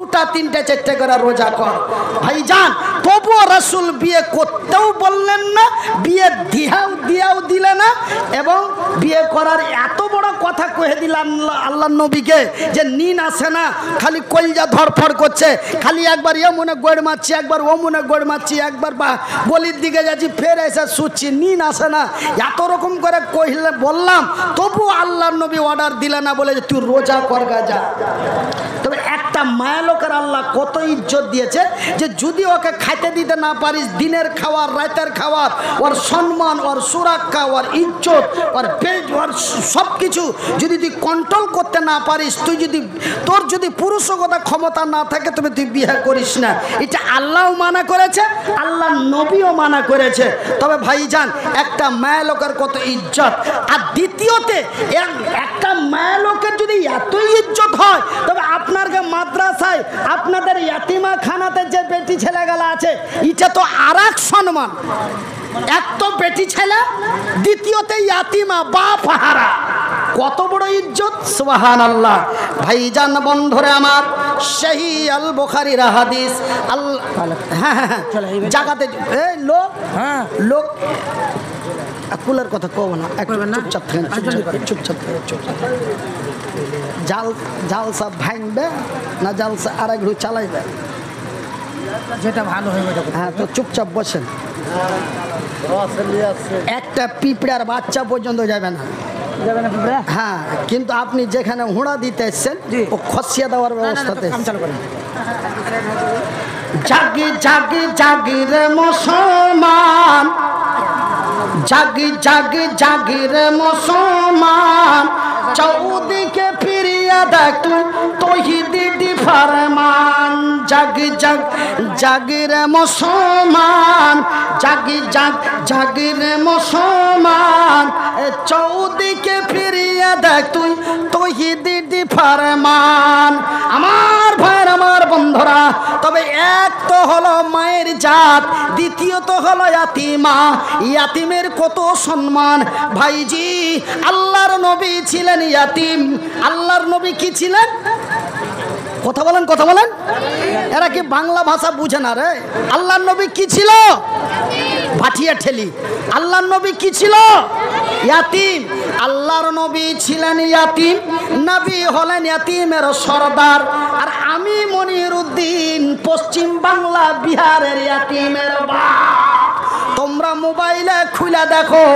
দুটা তিনটা চারটে করে রোজা কর। ভাইজান তবুও রাসূল বিয়ে করতেও বললেন না, বিয়ে দিয়াও দিলেন না, এবং বিয়ে করার এত বড় কথা কয়ে দিলেন আল্লাহর নবীকে যে নিন আসে না, খালি কলজা ধরফর করছে, খালি একবার এ মনে গোড় মারছি, একবার ও মনে গোড় মারছি, একবার বা গলির দিকে যাচ্ছি, ফের এসে শুচ্ছি, নিন আসে না, এত রকম করে কইলে বললাম, তবু আল্লাহর নবী অর্ডার দিলে না, বলে যে তুই রোজা করগা যা। তবে একটা মায়া লোকের আল্লাহ কত ইজ্জত দিয়েছে যে যদি ওকে খাইতে দিতে না পারিস, দিনের খাওয়ার রাতের খাওয়ার, ওর সম্মান, ওর সুরক্ষা, ওর ইজ্জত, ওর সব কিছু যদি তুই কন্ট্রোল করতে না পারিস, তোর যদি পুরুষগতা ক্ষমতা না থাকে, তবে তুই বিয়ে করিস না। এটা আল্লাহও মানা করেছে, আল্লাহ নবীও মানা করেছে। তবে ভাইজান একটা মায়া লোকের কত ইজ্জত। আর দ্বিতীয়তে একটা মায়া লোকের যদি এতই ইজ্জত হয়, তবে আপনার মাদ্রাসায় আপনাদের ইয়াতিমা খানাতে যে বেটি ছেলেগুলো আছে, এটা তো আর এক সম্মান। এক তো বেটি ছেলে, দ্বিতীয়তে ইয়াতিমা বাপ হারা, কত বড় ইজ্জত, সুবহানাল্লাহ। ভাইজান বন্ধুরে আমার, সহি আল বুখারীর হাদিস, জায়গাতে লোক কুলের কথা কব না, চুপচাপ থাকেন, চুপচাপ জালসা ভাঙবে না জালসা আর একটু চালাইবে, যেটা ভালো হবে। হ্যাঁ, তো চুপচাপ বসেন। একটা পিঁপড়ার বাচ্চা পর্যন্ত যাবে না। হ্যাঁ, কিন্তু আপনি যেখানে হুঁড়া দিতে এসছেন ও খসিয়ে দেওয়ার ব্যবস্থাতে। জাগি জাগি জাগি রে মুসলমান, জাগি জাগি জাগি রে মুসলমান, চৌদিকে ফিরিয়া দেখ তৌহিদি ফরমান। জাগি জাগ জাগি রে মুসলমান, জাগি জাগ জাগি রে মুসলমান, চৌদিকে ফিরিয়া দেখ তুই তৌহিদি ফরমান। আমার ভাইয়ের, আমার বন্ধুরা, তবে এক তো হলো মায়ের জাত, দ্বিতীয়ত হলো ইয়াতিমা। ইয়াতিমের কত সম্মান ভাইজি। আল্লাহর নবী ছিলেন ইয়াতিম। আল্লাহর নবী কি ছিলেন? কথা বলেন, কথা বলেন। এরা কি বাংলা ভাষা বুঝে না রে? আল্লাহর নবী কি ছিল? ভাটিয়া ঠেলি। আল্লাহর নবী কি ছিল? ইয়াতিম। আল্লাহর নবী ছিলেন ইয়াতিম, নবী হলেন ইয়াতিমের সরদার। আর আমি মনিরুদ্দিন পশ্চিম বাংলা বিহারের ইয়াতিমের বাপ। তোমরা মোবাইলে খুলে দেখো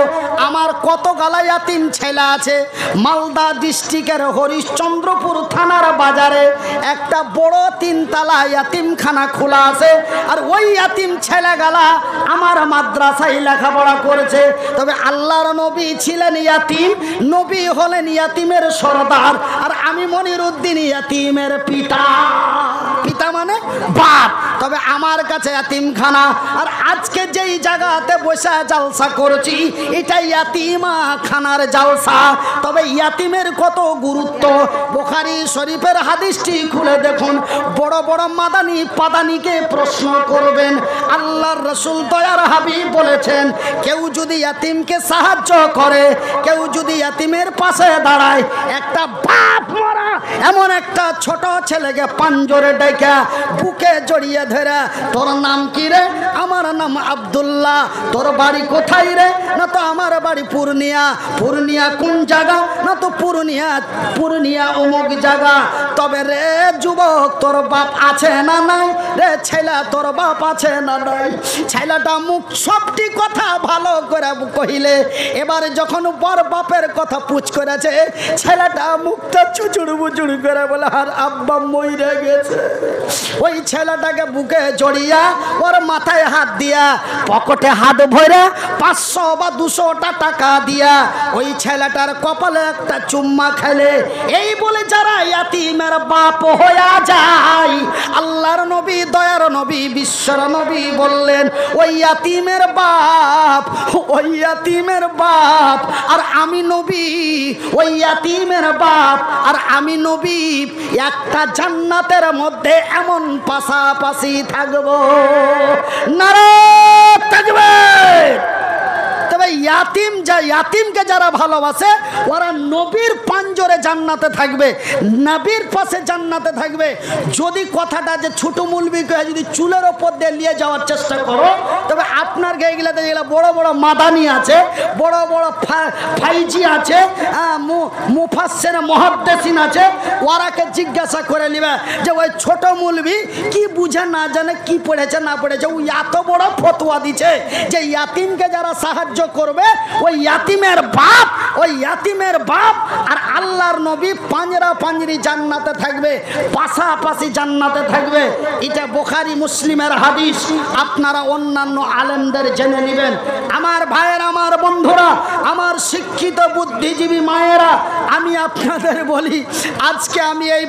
আমার কত গালা ইয়াতিম ছেলে আছে। মালদা ডিস্ট্রিক্টের হরিশ্চন্দ্রপুর থানার বাজারে একটা বড় 3 তলা ইয়াতিমখানা খোলা আছে। আর ওই ইয়াতিম ছেলেগুলা আমার মাদ্রাসায় লেখাপড়া করেছে। তবে আল্লাহর নবী ছিলেন ইয়াতিম, নবী হলেন ইয়াতিমের সরদার। আর আমি মনিরুদ্দিন ইয়াতিমের পিতা। পিতা মানে বাপ। তবে আমার কাছে ইয়াতিমখানা। আর আজকে যেই জায়গাতে বসে জালসা করছি, এটা ইয়াতিমা খানার জালসা। তবে ইয়াতিমের কত গুরুত্ব, বুখারী শরীফের হাদিসটি খুলে দেখুন। বড় বড় মাদানি পাদানিকে প্রশ্ন করবেন। আল্লাহর রাসূল দয়ার হাবিব বলেছেন, কেউ যদি ইয়াতিমকে সাহায্য করে, কেউ যদি ইয়াতিমের পাশে দাঁড়ায়, একটা বাপ মারা এমন একটা ছোট ছেলেকে পাঞ্জরে ডেকে বুকে জড়িয়ে ধরে, তোর নাম কি রে? আমার নাম আব্দুল্লাহ। তোর বাড়ি কোথায় রে? না তো আমার বাড়ি পূর্ণিয়া। পূর্ণিয়া কোন জায়গা? না তো পূর্ণিয়া অমুক জায়গা। তবে রে যুবক, তোর বাপ আছে না নাই? রে ছেলে, তোর বাপ আছে না নাই? ছেলেটা মুখ সবটি কথা ভালো করে কহিলে, এবারে যখন বর বাপের কথা পুছ করেছে, ছেলেটা মুখটা চুচুড় বুচুড় করে বলে, আর আব্বা মইরে গেছে। ওই ছেলেটাকে বুকে জড়িয়া ওর মাথায় হাত দিয়া, পকেটে হাত ভরে 500 বা 200টা টাকা দিয়া ওই ছেলেটার কপালে একটা চুম্মা খেলে। এই বলে যারা ইয়াতিমের বাপ হইয়া যায়, আল্লাহর নবী, দয়ার নবী, বিশ্বর নবী বললেন, ওই ইয়াতিমের বাপ, ওই ইয়াতিমের বাপ আর আমি নবী, ওই ইয়াতিমের বাপ আর আমি নবী একটা জান্নাতের মধ্যে এমন পাশাপাশি থাকবো। নারে তাকবীর। তবে ইয়াতিমকে যারা ভালোবাসে ওরা নবীর পাঞ্জরে জান্নাতে থাকবে, নবীর পাশে জান্নাতে থাকবে। যদি কথাটা যে ছোট মুলবিকে যদি চুলের ওপর দিয়ে নিয়ে যাওয়ার চেষ্টা করো, তবে আপনার গায়েগুলাতে যেগুলো বড় বড় মাদানি আছে, বড় বড় ফাইজি আছে, মুফাসসির মুহাদ্দিসিন আছে, ওরাকে জিজ্ঞাসা করে নিবে যে ওই ছোট মুলবি কি বুঝে না জানে, কি পড়েছে না পড়েছে, ও এত বড় ফতোয়া দিচ্ছে যে ইয়াতিমকে যারা সাহায্য করবে ওই ইয়াতিমের বাপ আর আল্লাহর নবী পাঞ্জরা পাঞ্জরি জান্নাতে থাকবে, পাশাপাশি জান্নাতে থাকবে। এটা বুখারী মুসলিমের হাদিস, আপনারা অন্যান্য আলেমদের জেনে নেবেন। আমার ভাইয়েরা, আমার বন্ধুরা, আমার শিক্ষিত বুদ্ধিজীবী মায়েরা, আমি আপনাদের বলি, আজকে আমি এই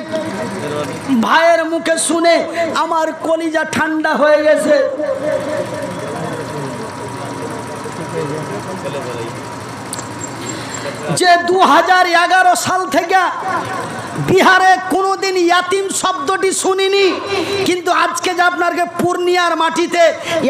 ভাইয়ের মুখে শুনে আমার কলিজা ঠান্ডা হয়ে গেছে। যে 2011 সাল থেকে বিহারে কোনোদিন ইয়াতিম শব্দটি শুনিনি, কিন্তু আজকে যে আপনাকে পূর্ণিয়ার মাটিতে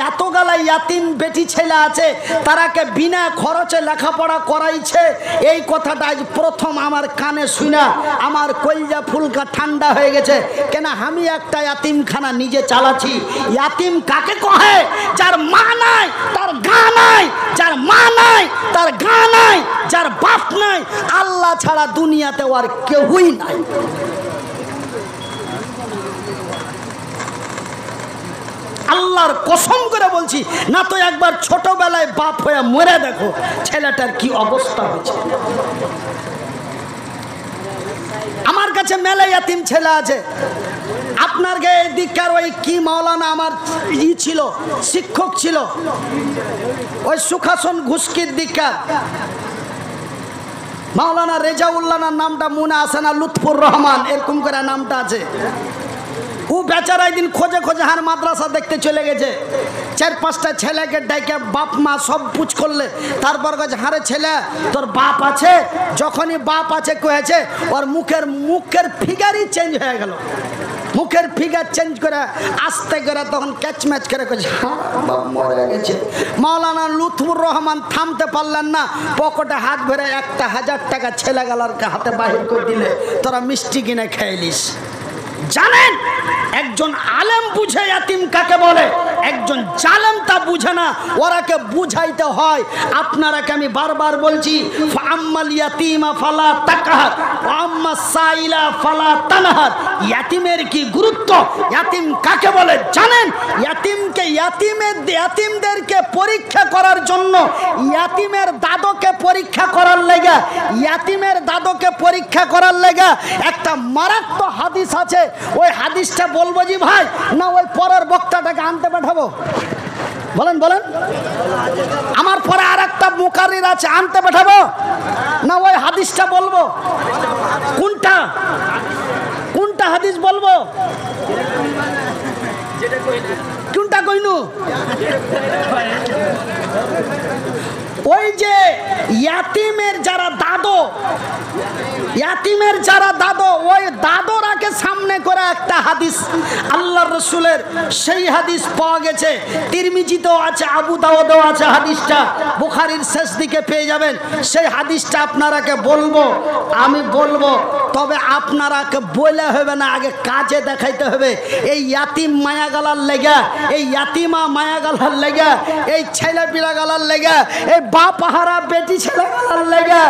এতগালা ইয়াতিম বেটি ছেলে আছে, তারাকে বিনা খরচে লেখাপড়া করাইছে, এই কথাটা আজ প্রথম আমার কানে শুনা আমার কলজা ফুলকা ঠান্ডা হয়ে গেছে। কেন আমি একটা ইয়াতিমখানা নিজে চালাচ্ছি। ইয়াতিম কাকে কহে? যার মা নাই, তার গা নাই, যার মা নাই, তার গা নাই, যার বাপ নাই, আল্লাহ ছাড়া দুনিয়াতে আর কেউই নাই। আল্লাহর কসম করে বলছি, না তো একবার ছোটবেলায় বাপ হয়ে মরে দেখো ছেলেটার কি অবস্থা হয়েছে। আমার কাছে মেলা ইয়াতিম ছেলে আছে। আপনার গায়ে দিককার ওই কি মাওলানা আমার ছিল, শিক্ষক ছিল, ওই সুখাসন ঘুষকির দিককার মাওলানা রেজাউল্লাহর নামটা মনে আসে না, লুৎফুর রহমান এরকম করে নামটা আছে। ও বেচারা একদিন খোঁজে হার মাদ্রাসা দেখতে চলে গেছে, 4-5টা ছেলেকে ডাইকে বাপ মা সব পুছ করলে, তারপর কাছে হারে ছেলে তোর বাপ আছে। যখনই বাপ আছে কয়েছে, ওর মুখের ফিগারই চেঞ্জ হয়ে গেল। মুখের ফিগার চেঞ্জ করে আস্তে করে তখন ক্যাচ ম্যাচ করে মরে গেছে। মাওলানা লুৎফুর রহমান থামতে পারলেন না, পকেটে হাত ভরে 1000 টাকা ছেলেগুলোর হাতে বাহির করে দিলে, তোরা মিষ্টি কিনে খেয়েলিস। জানেন একজন আলেম বুঝে ইয়াতিম কাকে বলে, একজন জালেম তা বুঝে না, ওরাকে বুঝাইতে হয়। আপনারাকে আমি বারবার বলছি, ফাআম্মাল ইয়াতিমা ফালা তাকহার ওয়া আম্মাস সাইলা ফালা তানহার। ইয়াতিমের কি গুরুত্ব, ইয়াতিম কাকে বলে জানেন? ইয়াতিমদেরকে পরীক্ষা করার জন্য ইয়াতিমের দাদকে পরীক্ষা করার লেগা, একটা মারাত্মক হাদিস আছে। ওই হাদিসটা বলবো জি ভাই, না ওই পরের বক্তাটাকে আনতে পাঠাবো? বলেন আমার পরে আর একটা মুকাররির আছে, আনতে পাঠাবো না ওই হাদিসটা বলবো? কোনটা হাদিস বলবো? কোনটা কইনু? ওই যে ইয়াতিমের যারা দাদো, ওই দাদরাকে সামনে করে একটা হাদিস আল্লাহর রাসূলের, সেই হাদিস পাওয়া গেছে। তিরমিজিতেও আছে, আবু দাউদেও আছে হাদিসটা, বুখারীর শেষ দিকে পেয়ে যাবেন। সেই হাদিসটা আপনারাকে আমি বলবো, তবে আপনারাকে বলে হবে না, আগে কাজে দেখাইতে হবে। এই ইয়াতিম মায়াগালার লেগা, এই ইয়াতিমা মায়াগালার লেগা, এই ছেলে পিলাগালার লেগা, এই বাপহারা বেটি ছেলেগালার লেগা,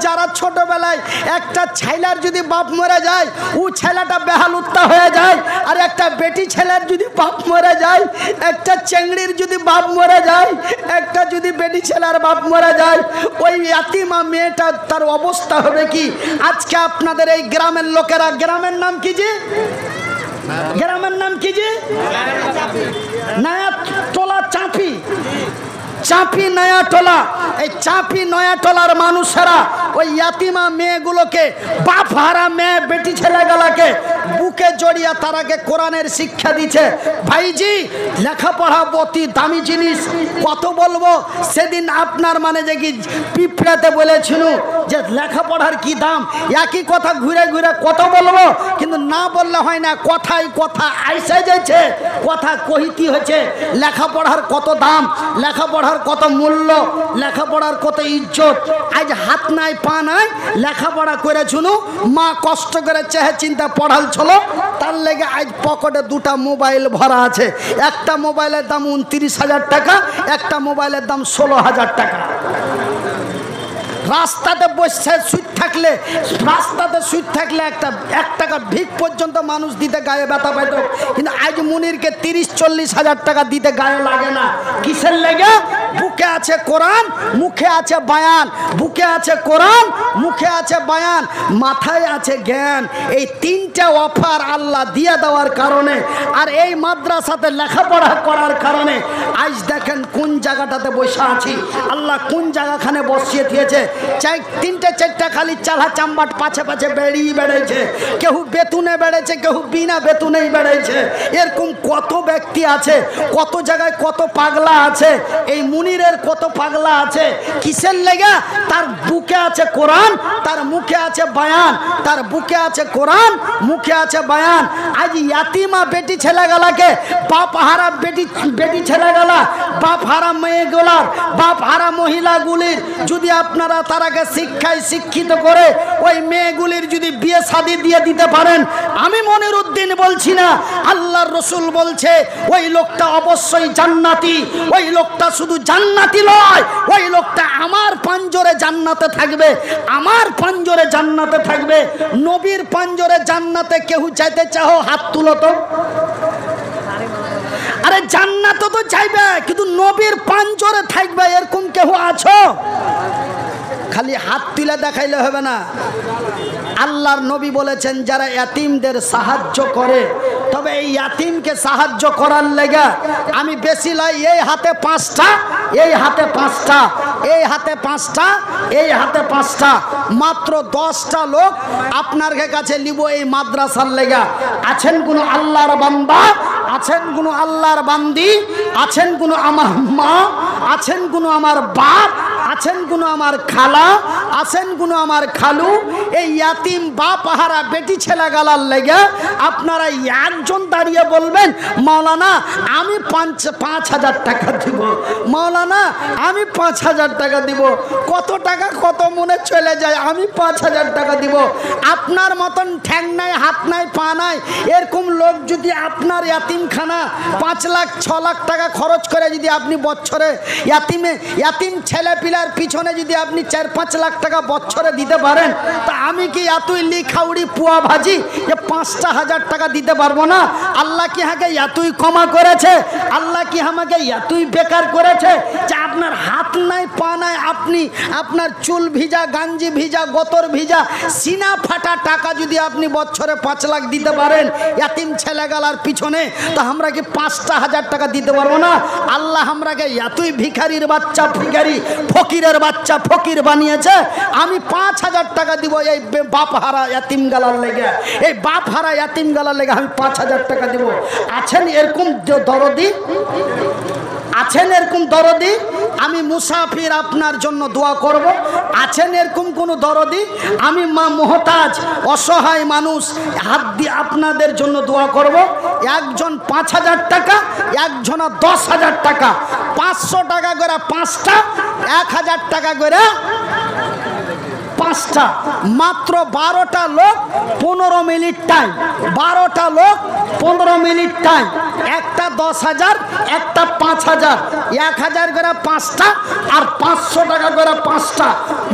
যারা ছোটবেলায় একটা ছেলের যদি বাপ মরে যায়, ও ছেলেটা বেহালুত্তা হয়ে যায়। আর একটা বেটি ছেলের যদি বাপ মরে যায়, একটা চেংড়ির যদি বাপ মরে যায়, একটা যদি বেটি ছেলের বাপ মরে যায়, ওই ইয়াতিমা মেয়েটা তার অবস্থা হবে কি? আজকে আপনাদের এই গ্রামের লোকেরা, গ্রামের নাম কি যে? গ্রামের নাম কি যে? নয়াটোলা, চাঁপি নয়াটোলা। এই চাঁপি নয়াটোলার মানুষেরা ওই ইয়াতিমা মেয়েগুলোকে, বাপ হারা মেয়ে বেটি ছেলেগুলোকে বুকে বুকে জড়িয়ে তারাকে কোরআনের শিক্ষা দিচ্ছে। ভাইজি লেখাপড়া অতি দামি জিনিস, কত বলবো। সেদিন আপনার মানে যে কি পিঁপড়াতে বলেছিল যে লেখাপড়ার কি দাম, একই কথা ঘুরে ঘুরে কত বলবো, কিন্তু না বললে হয় না। কথাই কথা আইসে যাচ্ছে, কথা কহিতি হচ্ছে। লেখাপড়ার কত দাম, লেখাপড়ার কত মূল্য, লেখাপড়ার কত ইজ্জত। আজ হাত নাই পা নাই, লেখাপড়া করে শুনু, মা কষ্ট করে চেহে চিন্তা পড়াল ছিল, তার লেগে আজ পকেটে দুটা মোবাইল ভরা আছে। একটা মোবাইলের দাম 29,000 টাকা, একটা মোবাইলের দাম 16,000 টাকা। রাস্তাতে বসে সুইট থাকলে, রাস্তাতে সুইট থাকলে এক টাকা ভিক পর্যন্ত মানুষ দিতে গায়ে ব্যথা পাইত, কিন্তু আজ মুনিরকে 30-40 হাজার টাকা দিতে গায়ে লাগে না। কিসের লেগে? বুকে আছে কোরআন, মুখে আছে বায়ান। বুকে আছে কোরআন, মুখে আছে বায়ান, মাথায় আছে জ্ঞান। এই তিনটা অফার আল্লাহ দিয়ে দেওয়ার কারণে আর এই মাদ্রাসাতে লেখাপড়া করার কারণে আজ দেখেন কোন জায়গাটাতে বসে আছি। আল্লাহ কোন জায়গাখানে বসিয়ে দিয়েছে। চাই 3-4টা খালি চালা চাম্বাট পাছে পাছে বেড়িয়ে বেড়েছে। কেউ বেতুনে বেড়েছে, কেউ বিনা বেতুনেই বেড়েছে। এরকম কত ব্যক্তি আছে, কত জায়গায় কত পাগলা আছে। এই মুনিরের কত পাগলা আছে। কিসের লেগে? তার বুকে আছে কোরআন, তার মুখে আছে বায়ান। তার বুকে আছে কোরআন, মুখে আছে বায়ান। আজ ইয়াতিমা বেটি ছেলেগুলাকে, বাপ হারা বেটি ছেলেগুলা, বাপ হারা মেয়েগুলার, বাপ হারা মহিলাগুলির যদি আপনারা তারাকে শিক্ষায় শিক্ষিত করে ওই মেয়েগুলির যদি বিয়ে শাদী দিয়ে দিতে পারেন, আমি মনির উদ্দিন বলছি না, আল্লাহর রসুল বলছে ওই লোকটা অবশ্যই জান্নাতি। ওই লোকটা শুধু জান্নাতি নয়, ওই লোকটা আমার পাঞ্জরে জান্নাতে থাকবে, আমার পাঞ্জরে জান্নাতে থাকবে। নবীর পাঞ্জরে জান্নাতে কেউ চাইতে চাও? হাত তুলো তো। আরে জান্নাত তো চাইবে, কিন্তু নবীর পাঞ্জরে থাকবে এরকম কেউ আছো? খালি হাত তুলে দেখাইলে হবে না। আল্লাহর নবী বলেছেন যারা ইয়াতিমদের সাহায্য করে, তবে এই ইয়াতিমকে সাহায্য করার লেগে আমি বেশি লাই, এই হাতে 5টা, এই হাতে 5টা, এই হাতে 5টা, এই হাতে 5টা, মাত্র 10টা লোক আপনার কাছে নিব এই মাদ্রাসার লেগে। আছেন কোনো আল্লাহর বান্দা? আছেন কোনো আল্লাহর বান্দি? আছেন কোনো আমার মা? আছেন কোনো আমার বাপ? আছেন কোনো আমার খালা? আছেন কোনো আমার খালু? এই ইয়াতিম বাপ হারা বেটি ছেলে গালার লেগে আপনারা একজন দাঁড়িয়ে বলবেন মাওলানা আমি 5,000 টাকা দিব, মাওলানা আমি 5,000 টাকা দিব। কত টাকা কত মনে চলে যায়, আমি 5,000 টাকা দিব। আপনার মতন ঠ্যাং নাই, হাত নাই, পা নাই, এরকম লোক যদি আপনার ইয়াতিমখানা 5 লাখ 6 লাখ টাকা খরচ করে যদি আপনি বছরে ইয়াতিম ছেলে পিলার পিছনে যদি আপনি 4-5 লাখ টাকা বছরে দিতে পারেন, তা আমি কি এতই লিখাউড়ি পুয়া ভাজি যে 5,000 টাকা দিতে পারবো না? আল্লাহ কি আমাকে এতই ক্ষমা করেছে? আল্লাহ কি আমাকে এতই বেকার করেছে যে আপনার হাত নাই পা নাই, আপনি আপনার চুল ভিজা, গাঞ্জি ভিজা, গতর ভিজা, সিনা ফাটা টাকা যদি আপনি বছরে 5 লাখ দিতে পারেন ইয়াতিম ছেলেগালার পিছনে, তা আমরা কি 5,000 টাকা দিতে পারবো না? আল্লাহ আমরাকে এতই ভিখারির বাচ্চা ভিখারি, ফকিরের বাচ্চা ফকির বানিয়েছে। আমি 5,000 টাকা দিব এই বাপ হারা ইয়াতিম গালার লেগে, এই বাপ হারা ইয়াতিম গালার লেগে আমি 5,000 টাকা দিব। আছেন এরকম দরদি? আছেন এরকম দরদি? আমি মুসাফির আপনার জন্য দোয়া করব। আছেন এরকম কোন দরদি? আমি মা মোহতাজ অসহায় মানুষ, হাত দিয়ে আপনাদের জন্য দোয়া করব। একজন 5,000 টাকা, একজনা 10,000 টাকা, 500 টাকা করে 5টা, 1,000 টাকা করে 5টা, মাত্র 12টা লোক 15 মিনিট টাইম, 12টা লোক 15 মিনিট টাইম, একটা 10,000, একটা 5,000, 1,000 করে 5টা আর 500 টাকা করে 5টা,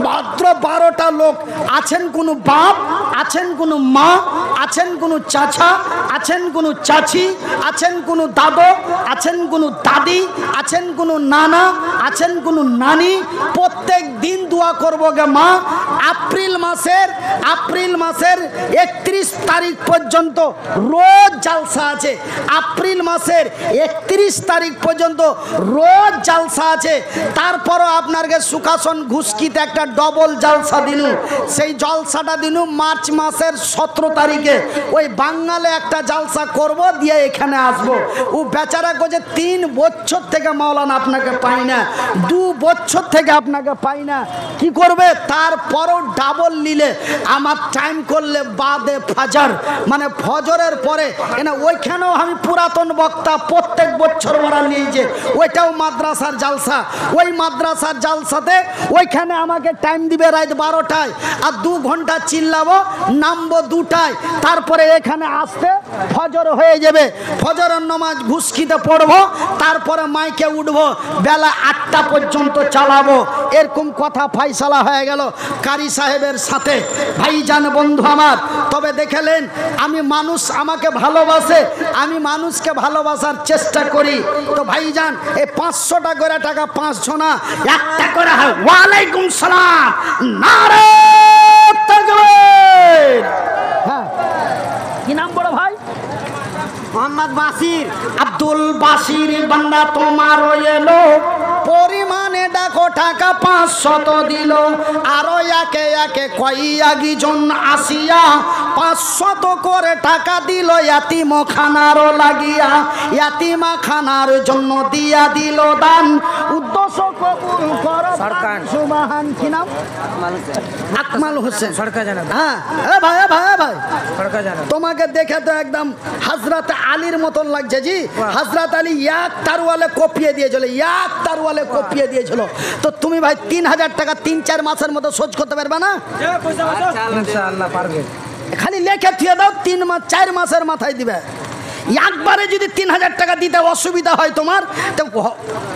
মাত্র 12টা লোক। আছেন কোনো বাপ? আছেন কোনো মা? আছেন কোনো চাচা? আছেন কোনো চাচি, আছেন কোনো দাদু, আছেন কোনো দাদি, আছেন কোনো নানা, আছেন কোনো নানি, প্রত্যেক দিন দোয়া করবো গে মা। এপ্রিল মাসের 31 তারিখ পর্যন্ত রোজ জালসা আছে। এপ্রিল মাসের 31 তারিখ পর্যন্ত রোজ জালসা আছে। তারপরও আপনাকে সুখাসন ঘুষকিতে একটা ডবল জালসা দিনু। সেই জলসাটা দিনু মার্চ মাসের 17 তারিখে। ওই বাঙালে একটা জালসা করব, দিয়ে এখানে আসবো। ও বেচারা কোজে 3 বছর থেকে মাওলানা আপনাকে পাই না, 2 বছর থেকে আপনাকে পাই না, কি করবে? তারপরও ডাবল নিলে আমার টাইম করলে বাদে ফাজার, মানে ফজরের পরে। কেন ওইখানেও আমি পুরাতন বক্তা, প্রত্যেক বছর ওরা নিয়েছে, ওইটাও মাদ্রাসার জালসা। ওই মাদ্রাসার জালসাতে ওইখানে আমাকে টাইম দিবে রাত 12টায়, আর 2 ঘন্টা চিল্লাবো, নামবো 2টায়। তারপরে এখানে আসতে ফজর হয়ে যাবে। ফজরের নামাজ ঘুষকিতে পড়বো, তারপরে মাইকে উঠবো, বেলা 8টা পর্যন্ত চালাবো। এরকম কথা ফাইসালা হয়ে গেল কারি সাহেবের সাথে। ভাইজান বন্ধু আমার, তবে দেখলেন আমি মানুষ আমাকে ভালোবাসে, আমি মানুষকে ভালোবাসার চেষ্টা করি। তো ভাইজান এই 500টা করে টাকা 500 না, 1টা করে হয়। ওয়ালাইকুম সালাম, নারে তাকবীর। হ্যাঁ, কি নাম বড় ভাই? মোহাম্মদ বাসির। আব্দুল বাসির বান্দা তোমার এলো, পরিমাণে দেখো টাকা 500 দিল। আরো একে একে কয়েকই জন আসিয়া 500 করে টাকা দিল ইয়াতিমখানারও লাগিয়া। ইয়াতিমখানার জন্য দিয়া দিল দান, উদ্দেশ্য কবুল করো সরকার সুবহান। কি নাম? আকমাল হোসেন সরকার জানা। হ্যাঁ ভাই, ভাই তোমাকে দেখে তো একদম হযরত আলীর মতন লাগছে জি। হযরত আলী এক তারওয়ালে কপিয়ে দিয়েছিল, এক তারওয়ালে কপিয়ে দিয়েছিল। তো তুমি ভাই 3000 টাকা 3-4 মাসের মতো শোধ করতে পারবে না? ইনশাআল্লাহ পারবে। খালি লেখে থিয়ে দাও, 3-4 মাসের মাথায় দিবে। একবারে যদি 3000 টাকা দিতে অসুবিধা হয় তোমার, তো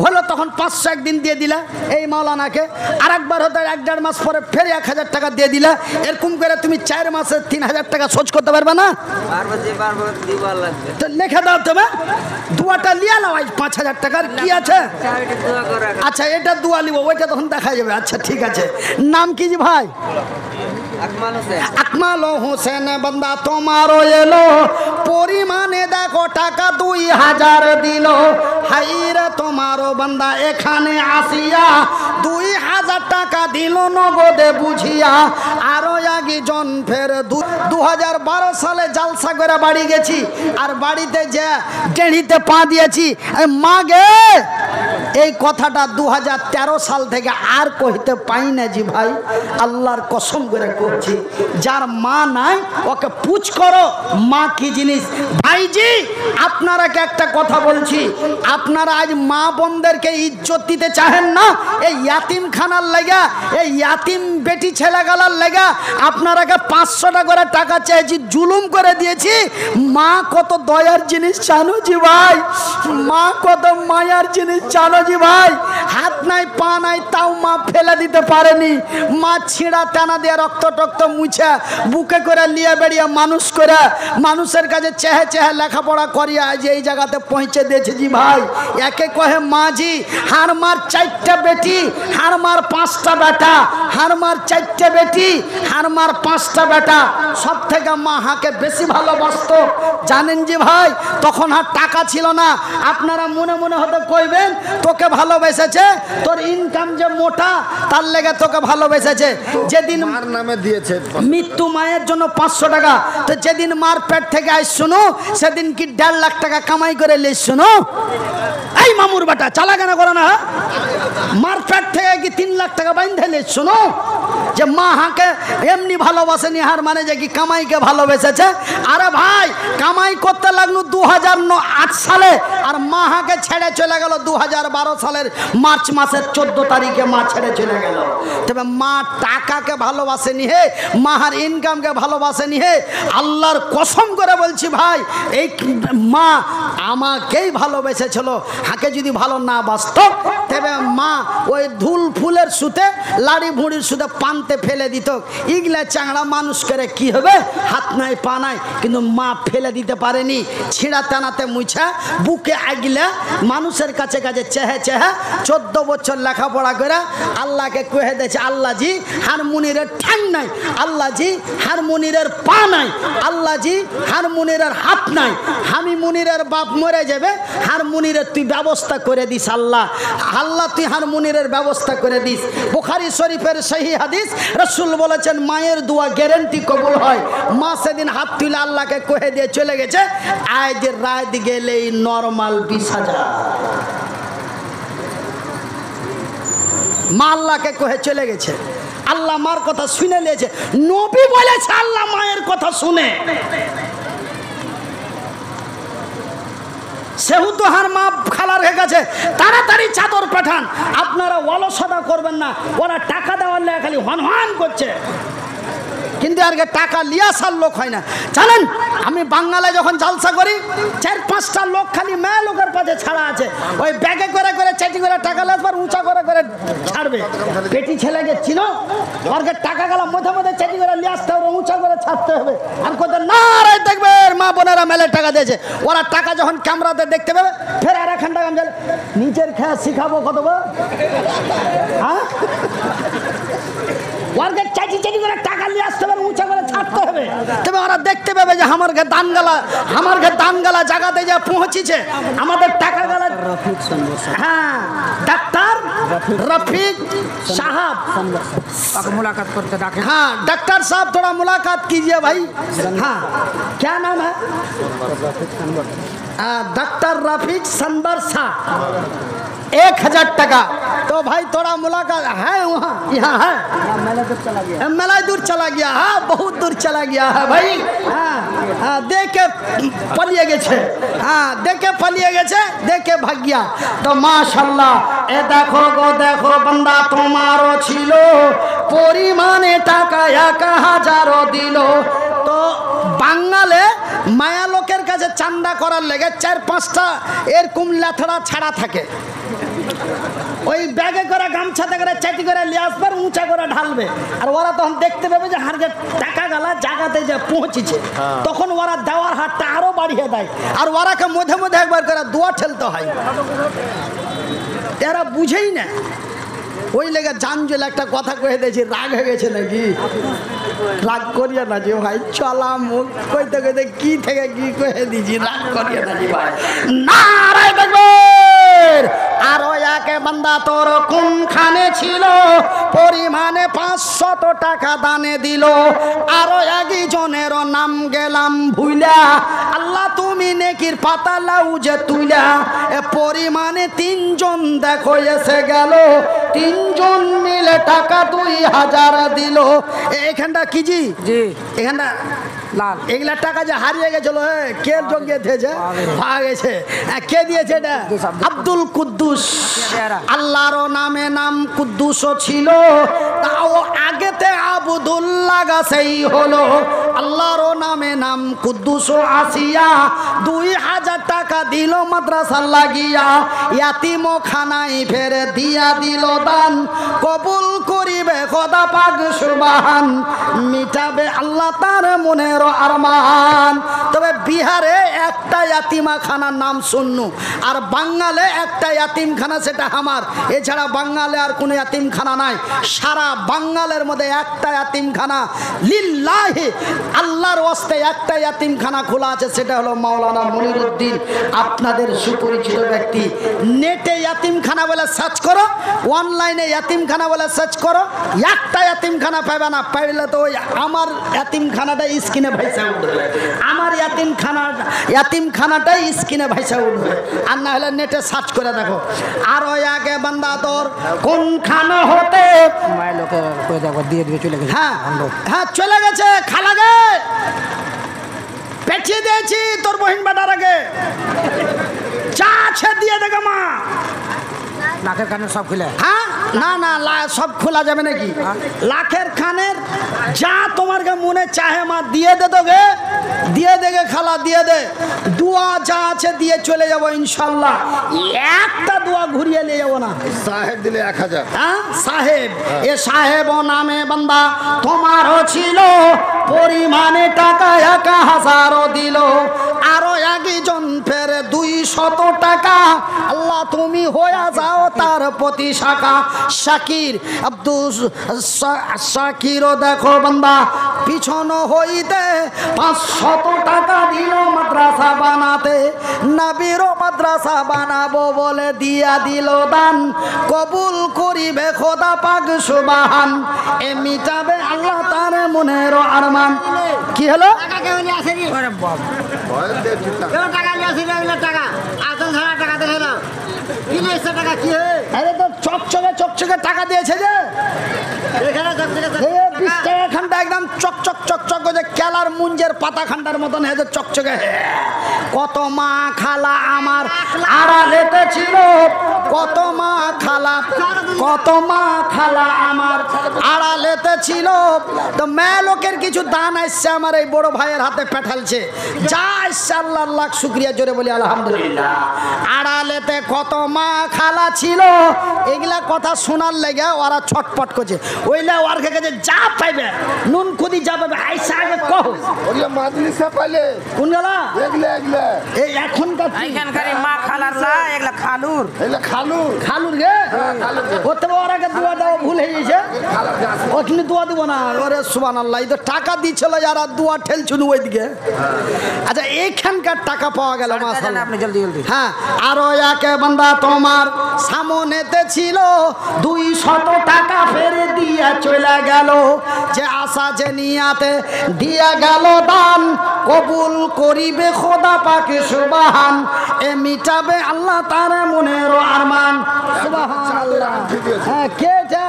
হলো তখন 500 একদিন দিয়ে দিলা এই মাওলানাকে, আর একবার হতো 1-1.5 মাস পরে ফের 1000 টাকা দিয়ে দিলা। এরকম করে তুমি 4 মাসে 3000 টাকা শোধ করতে পারবে না? তো লেখা দাও তবে, দুয়াটা লিয়া নাও 5000 টাকার। কি আছে? আচ্ছা এটা দুয়া লিব, ওইটা তখন দেখা যাবে। আচ্ছা ঠিক আছে। নাম কি জি ভাই? আকমাল হোসেন বান্দা তোমারও এলো, পরিমাণে দেখো টাকা 2000 দিল। হাইরে তোমারও বান্দা এখানে আসিয়া 2000 টাকা দিল নগদে বুঝিয়া। আরো একজন ফের 2012 সালে জালসা করে বাড়ি গেছি, আর বাড়িতে যে ডেড়িতে পা দিয়েছি, মা গে এই কথাটা 2013 সাল থেকে আর কইতে পাই না জি ভাই, আল্লাহর কসম করে করছি। যার মা নাই ওকে পুছ করো মা কি জিনিস। ভাইজি আপনারাকে একটা কথা বলছি, আপনারা আজ মা বোনদেরকে ইজ্জত দিতে চাহেন না, এই ইয়াতিমখানার লেগা, এই ইয়াতিম বেটি ছেলেগালার লেগা আপনারাকে 500 টাকা করে টাকা চেয়েছি, জুলুম করে দিয়েছি। মা কত দয়ার জিনিস জানো জি ভাই, মা কত মায়ার জিনিস জানো জি ভাই। হাত নাই পা নাই তাও মা ফেলে দিতে পারেনি। মা ছিঁড়া টানা দিয়ে রক্ত টক্ত মুছে বুকে করে লিয়ে বেরিয়ে মানুষ করে, মানুষের কাছে চেহে চেহে লেখাপড়া করিয়া আজ এই জায়গাতে পৌঁছে দিয়েছে জি ভাই। একে কহে মাঝি, হার মার 4টা বেটি, হার মার 5টা বেটা, হার মার 4টে বেটি, হার মার 5টা বেটা। সব থেকে মা হাকে বেশি ভালোবাসত জানেন জি ভাই। তখন আর টাকা ছিল না। আপনারা মনে মনে হতে কইবেন তোকে ভালোবেসেছে, তোর ইনকাম যে মোটা তার লেগে তোকে ভালোবেসেছে। যেদিন মার নামে দিয়েছে মৃত্যু মায়ের জন্য 500 টাকা, তো যেদিন মার পেট থেকে আইস শুনো, সেদিন কি 1.5 লাখ টাকা কামাই করে লিস শুনো। এই মামুর বেটা চালা কেন করো না? মার পেট থেকে কি 3 লাখ টাকা বাইন্ধে লিস শুনো। যে মা হাকে এমনি ভালোবাসেনি, হার মানে যে কি কামাইকে ভালোবেসেছে। আরে ভাই কামাই করতে লাগলো 2008 সালে, আর মা হাকে ছেড়ে চলে গেল 2012 সালের মার্চ মাসের 14 তারিখে মা ছেড়ে চলে গেল। তবে মা টাকাকে ভালোবাসেনি হে, মাহার ইনকামকে ভালোবাসেনি হে। আল্লাহর কসম করে বলছি ভাই, এই মা আমাকেই ভালোবেসেছিল। হাকে যদি ভালো না বাসত, তবে মা ওই ধুল ফুলের সুতে, লাড়ি ভুড়ির সুতে পান মাতে ফেলে দিত। ইগলা চাংড়া মানুষ করে কি হবে, হাত নাই পা নাই, কিন্তু মা ফেলে দিতে পারেনি। ছিঁড়া টানাতে মুছা বুকে আগলে মানুষের কাছে কাছে চেহে চেহে 14 বছর লেখাপড়া করে আল্লাহকে কহে দিয়েছে, আল্লাহজি হারমোনিয়ামের ঠ্যাং নাই, আল্লাহজি হারমোনিয়ামের পা নাই, আল্লাহজি হারমোনিয়ামের হাত নাই, আমি মুনিরের বাপ মরে যাবে, হারমোনিয়ামের তুই ব্যবস্থা করে দিস আল্লাহ, আল্লাহ তুই হারমোনিয়ামের ব্যবস্থা করে দিস। বুখারী শরীফের সহিহ হাদিস, রাসূল বলেছেন মায়ের দোয়া গ্যারান্টি কবুল হয়। মা সেদিন হাত তুলে আল্লাহকে কহে দিয়ে চলে গেছে, আজ রাত গেলেই নরমাল 20,000। মা আল্লাহকে কহে চলে গেছে, আল্লাহ মার কথা শুনে নিয়েছে। নবী বলেছে আল্লাহ মায়ের কথা শুনে, সেহেতু হার মা খালা রেখে গেছে, তাড়াতাড়ি চাদর পাঠান। আপনারা অলসতা করবেন না, ওরা টাকা দেওয়ার লেগে খালি হন হন করছে, কিন্তু আর টাকা লিয়ে আসার লোক হয় না। জানেন আমি বাঙালি যখন জালসা করি 4-5টা লোক খালি মেয়ে লোকের পাশে ছাড়া আছে, ওই ব্যাগে করে করে চেটি করে টাকা লাগবে, উঁচা করে করে ছাড়বে। পেটি ছেলেকে চিনো, ওরকে টাকা গেলা মধ্যে মধ্যে চেটি করে নিয়ে আসতে হবে, উঁচা করে ছাড়তে হবে। আর কোথায় না রায় দেখবে মা বোনেরা মেলে টাকা দিয়েছে, ওরা টাকা যখন ক্যামেরাতে দেখতে পাবে ফের আর এখন টাকা নিচের খেয়া শিখাবো কত, হ্যাঁ ওরকে চাচি চাচি করে টাকা নিয়ে আসতে হবে, উঁচা করে ছাড়তে হবে, তবে ওরা দেখতে পাবে যে আমার ঘরে দান গালা জায়গাতে যা পৌঁছেছে, আমাদের টাকা গালা। হ্যাঁ ডাক্তার रफीक साहब मुलाकात करते डाके। हाँ डॉक्टर साहब थोड़ा मुलाकात कीजिए भाई। हाँ क्या नाम है? डॉक्टर रफीक संबर साहब, 1000 टका। तो भाई थोड़ा मुलाकात है वहाँ, यहाँ है मेला दूर चला गया, हाँ बहुत दूर चला गया है भाई। हाँ हाँ देख के पलिए गए, हाँ देख के पलिए गए, देख के भाग गया। तो माशाल्लाह ए देखो गो देखो बंदा तुम्हारो छिलो परिमाणे टाका 1000 दिलो। तो বাঙালে মায়া লোকের কাছে চান্দা করার লেগে 4-5টা এরকম লেথড়া ছাড়া থাকে, ওই ব্যাগে করে গামছাতে করে চাটি করে নিয়ে আসবে, উঁচা করে ঢালবে। আর ওরা তখন দেখতে পাবে যে হারকে টাকা গালা জায়গাতে যে পৌঁছেছে, তখন ওরা দেওয়ার হাতটা আরো বাড়িয়ে দেয়, আর ওরাকে মধ্যে মধ্যে একবার করে দোয়া ঠেলতে হয়। এরা বুঝেই না, ওই লেগে জানজল একটা কথা কয়ে দিয়েছি, রাগ হয়ে গেছে নাকি? রাগ করিয়া না যে ভাই, চলা মুখ কইতে কইতে কি থেকে কি কয়ে দিয়েছি, রাগ করিয়া না যে ভাই। নারায় দেখবেন আরো একে বান্দা তোর কোনখানে ছিল, পরিমাণে 500 টাকা দানে দিল। আরো একজনের নাম গেলাম ভুইলা, আল্লাহ তুমি নেকির পাতা লাউ যে তুইলা। এ পরিমাণে 3 জন দেখো এসে গেল, 3 জন মিলে টাকা 2000 দিল। এখানটা কি জি এখানটা লাল, এগুলা টাকা যে হারিয়ে গেছিল, কে জগিয়ে দিয়েছে? পাওয়া গেছে। কে দিয়েছে এটা? আব্দুল কুদ্দুস। আল্লাহর নামে নাম কুদ্দুসও ছিল, তাও আগেতে আবদুল্লাহ গাছেই হলো। আল্লাহর নামে নাম কুদ্দুসও আসিয়া 2000 টাকা দিল মাদ্রাসা লাগিয়া। ইয়াতিম খানাই ফের দিয়া দিল দান, কবুল করিবে খোদা পাক সুবহান, মিটাবে আল্লাহ তার মনের আরমান। তবে বিহারে একটা ইয়াতিমখানার নাম শুননু, আর বাঙালে একটা ইয়াতিমখানা, সেটা আমার। এছাড়া বাঙালে আর কোনো ইয়াতিমখানা নাই। সারা বাঙালের মধ্যে একটা ইয়াতিমখানা লিল্লাহি, আল্লাহর ওয়াস্তে একটা ইয়াতিমখানা খোলা আছে, সেটা হলো মাওলানা মনিরুদ্দিন, আপনাদের সুপরিচিত ব্যক্তি। নেটে ইয়াতিমখানা বলে সার্চ করো, অনলাইনে ইয়াতিমখানা বলে সার্চ করো, একটা ইয়াতিমখানা পাবে না। পাইলে তো ওই আমার ইয়াতিমখানাটা স্ক্রিনে ভাইসা উঠবে, আমার ইয়াতিমখানাটাই স্ক্রিনে ভাইসা উঠবে। আর না হলে নেটে সার্চ করে দেখো। আর ওই আগে বান্দা তোর কোনখানে হতে দিয়ে দিয়ে চলে গেছে। হ্যাঁ হ্যাঁ চলে গেছে, খালাগে পেছিয়ে দিয়েছি তোর বহিন বাটার আগে, যা আছে দিয়ে দেখে মা। লাখের কানের সব খুলে? হ্যাঁ না না সব খোলা যাবে নাকি? লাখের খানের যা তোমার কে মনে চাহে মা দিয়ে দে তোকে, দিয়ে দেগে খালা দিয়ে দে। দোয়া যা আছে দিয়ে চলে যাবো ইনশাল্লাহ, একটা দোয়া ঘুরিয়ে নিয়ে যাবো না। সাহেব দিলে 1000। হ্যাঁ সাহেব, এ সাহেব নামে বান্দা তোমারও ছিল, পরিমাণে টাকা 1000ও দিল, আরো একজন ফের 200 টাকা। আল্লাহ তুমি হয়ে যাও তার প্রতি শাখা। শাকির আব্দুল শাকিরও দেখো বান্দা পিছন হইতে 500 টাকা দিল মাদ্রাসা বানাতে। নবীরও মাদ্রাসা বানাবো বলে দিয়া দিল দান, কবুল করিবে খোদা পাক সুবহান। এ মিটাবে আল্লাহ তার মনের আরমান। কি হলো? চকচকে চকচকে টাকা দিয়েছে যে 20 টাকা খানটা একদম চকচক চকচক যে কেলার মুঞ্জের পাতা খান্ডার মতন হেঁটে চকচকে। কত মা খালা আমার আড়ালেতে ছিল, কত মা খালা, কত মা খালা আমার আড়ালেতে ছিল। তো মেয়ে লোকের কিছু দান আসছে আমার এই বড় ভাইয়ের হাতে পাঠালছে, যা আসছে আল্লাহ লাখ শুক্রিয়া জোরে বলি আলহামদুলিল্লাহ। আড়ালেতে কত মা খালা ছিল, এগুলা কথা শোনার লেগে ওরা ছটপট করছে। ওইলা ওর কাছে যা পাইবে নুন খুদি যা পাইবে আইসা আগে কহ ওইলা মাদ্রাসা পাইলে কোন গেলা এগুলা এগুলা এই এখনকার এইখানকার মা খালার না, এগুলা খালুর, এগুলা খালুর খালুর গে ওতে ওর আগে দোয়া দেওয়া ভুল হয়ে গেছে, ওখানে দোয়া দিব না। ওরে সুবহানাল্লাহ, এই তো টাকা দিছিল যারা দোয়া ঠেলছুন ওইদিকে। আচ্ছা এইখানকার টাকা পাওয়া গেল মাশাআল্লাহ, আপনি জলদি জলদি। হ্যাঁ আরো একে বান্দা তোমার সামনেতে ছিল 200 টাকা ফেরে দিয়া চলে গেল, যে আশা যে নিয়াতে দিয়া গেল দান, কবুল করিবে খোদা পাক সুবহান। এ মিটাবে আল্লাহ তার মনের আরমান সুবহানাল্লাহ। হ্যাঁ কে যা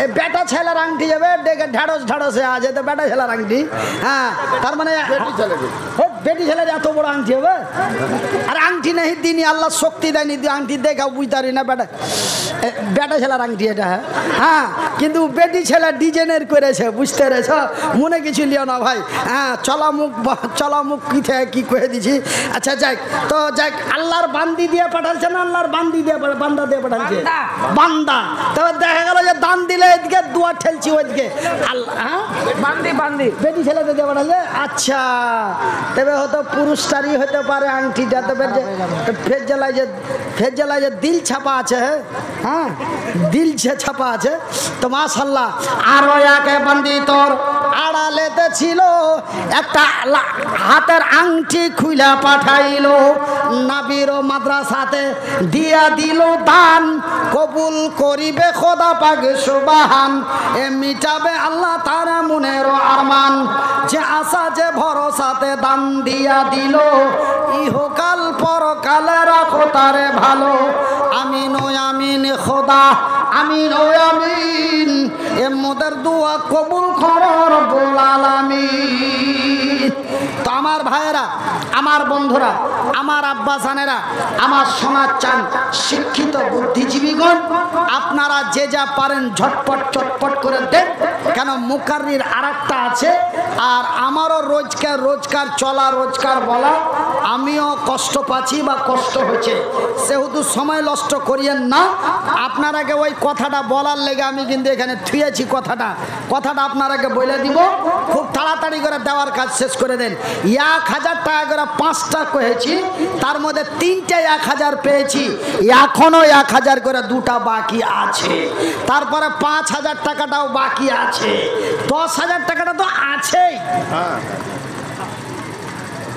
এই বেটা ছেলের আংটি যাবে ডেকে ঢাড়স ঢাড়সে আছে তো বেটা ছেলের আংটি। হ্যাঁ তার মানে বেটি ছেলের এত বড় আংটি হবে? আর আংটি নেই দিনই আল্লাহ শক্তি দেয়নি, আংটি দেখা বুঝতে পারি না বেটা বেটা ছেলের আংটি এটা। হ্যাঁ কিন্তু বেটি ছেলে ডিজাইনের করেছে, বুঝতে পেরেছ? মনে কিছু লিও না ভাই। হ্যাঁ চলা মুখ কি থেকে কি করে দিছি। আচ্ছা যাই তো যাই, আল্লাহর বান্দি দিয়ে পাঠাচ্ছে না আল্লাহর বান্দি দিয়ে বান্দা দিয়ে পাঠাচ্ছে বান্দা। তবে দেখা গেল যে দান দিলে এদিকে দোয়া ঠেলছি ওইদিকে আল্লাহ। হ্যাঁ বান্দি বান্দি বেটি ছেলেদের দিয়ে পাঠাচ্ছে। আচ্ছা তবে হয়তো পুরুষটারই হতে পারে আংটিটা। তবে ফের জেলায় যে দিল ছাপা আছে, হ্যাঁ দিল ছাপা আছে তো মাশাআল্লাহ। আরো একে বান্দি তোর আড়ালেতে ছিল, একটা হাতের আংটি খুইলা পাঠাইলো, নবীর মাদ্রাসাতে দিয়া দিল দান, কবুল করিবে খোদা পাক সুবহান। এ মিটাবে আল্লাহ তার মনের আরমান, যে আশা যে ভরসাতে দান দিয়া দিল, ইহকাল পরকালে রাখো তারে ভালো। আমিন ও আমিন খোদা, আমিন ও আমিন। এ মোদের দোয়া কবুল করো রব্বুল আলামিন। তো আমার ভাইয়েরা, আমার বন্ধুরা, আমার আব্বাসানেরা, আমার সমাজ চান শিক্ষিত বুদ্ধিজীবীগণ, আপনারা যে যা পারেন ঝটপট চটপট করে দেন, কেন মুকাররির আরেকটা আছে। আর আমারও রোজকার চলা রোজকার বলা, আমিও কষ্ট পাচ্ছি বা কষ্ট হচ্ছে, সেহেতু সময় নষ্ট করিয়েন না। আপনারাকে ওই কথাটা বলার লেগে আমি কিন্তু এখানে থুয়েছি কথাটা আপনারাকে বলে দিব, খুব তাড়াতাড়ি করে দেওয়ার কাজ শেষ করে দেন। 1000 টাকা করে 5টা কহেছি, তার মধ্যে 3টে 1000 পেয়েছি, এখনো 1000 করে 2টা বাকি আছে, তারপরে 5000 টাকাটাও বাকি আছে, 10,000 টাকাটা তো আছেই।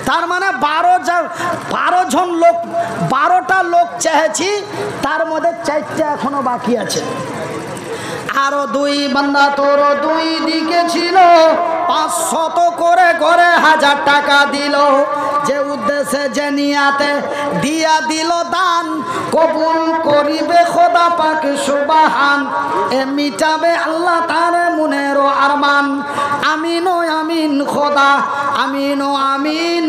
তার মানে 12 জন লোক, 12টা লোক চেয়েছি, তার মধ্যে 4টে এখনো বাকি আছে। আরো 2 বান্দা তোর 2 দিকে ছিল, 500 করে করে 1000 টাকা দিল, যে উদ্দেশ্যে যে নিয়াতে দিয়া দিল দান, কবুল করিবে খোদা পাক সুবহান। এ মিটাবে আল্লাহ তার মনের আরমান। আমিন ও আমিন খোদা, আমিন ও আমিন।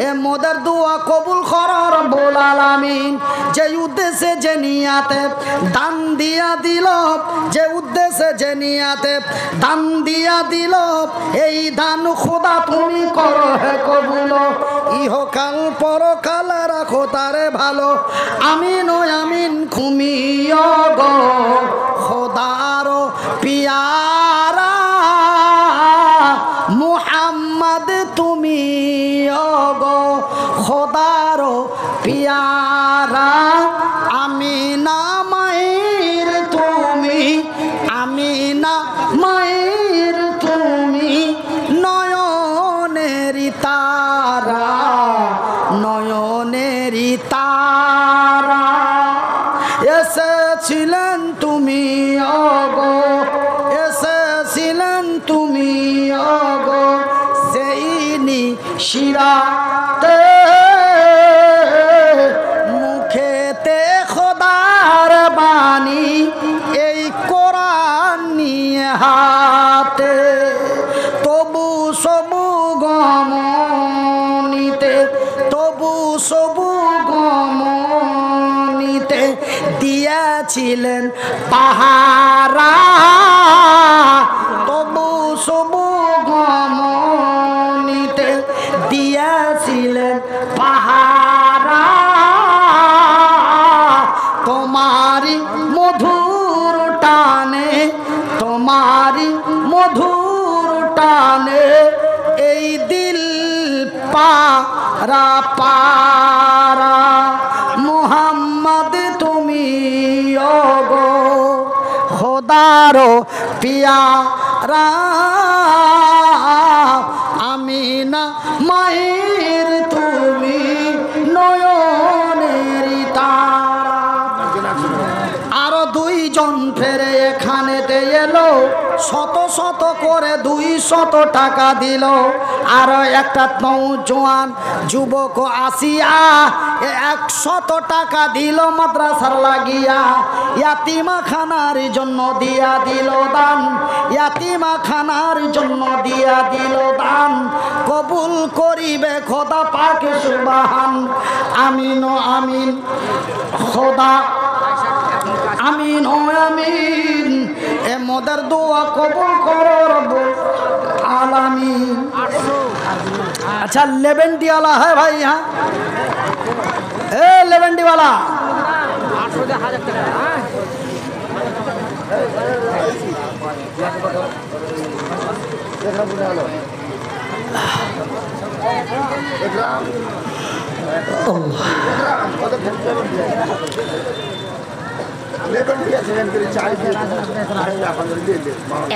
এ মোদের দোয়া কবুল কর রব্বুল আলামিন। যে উদ্দেশ্যে যে নিয়াতে দান দিয়া দিল, যে উদ্দেশ্যে যে নিয়াতে দান দিয়া দিল, এই দান খোদা তুমি করো হে কবুল, ইহকাল পরকাল রাখো তারে ভালো। আমিন ও আমিন খুমিও গো খোদারো পিয়ারা মুহাম্মদ তুমি গো খোদারো পিয়ারা। আমিনা মায়ের তুমি, আমিনা মায়ের তুমি নয়নেরি তারা, নয়নেরি তারা। এসেছিলেন তুমি গো, এসেছিলেন তুমি গো সেই নিশিরাতে, মুখেতে খোদার বাণী এই কোরআন নিয়ে হাতে। তবু সবু গমনিতে, তবু সবু গমনিতে দিয়েছিলেন পাহারা, তবু সবু গমনিতে দিয়েছিলেন পাহারা। তোমারি মধুর টানে, তোমারি মধুর টানে এই দিল পারা পারা। মুহাম্মদ তুমি গো খোদারো পিয়ারা, আমিনা মায়ের তুমি নয়নেরি তারা। আরো দুইজন ফেরে এখানেতে এলো, শত শত করে 200 টাকা দিল। আরো একটা নৌজওয়ান যুবক আসিয়া 100 টাকা দিল মাদ্রাসার লাগিয়া। ইয়াতিমাখানার জন্য দিয়া দিল দান, ইয়াতিমাখানার জন্য দিয়া দিল দান। কবুল করিবে খোদা পাক সুবহান। আমিন ও আমিন খোদা, আমিন ও আমিন এ মোদের দোয়া কবুল করো রব্বুল আলামিন। अच्छा 11 वाला है भाई यहाँ, ए 11 वाला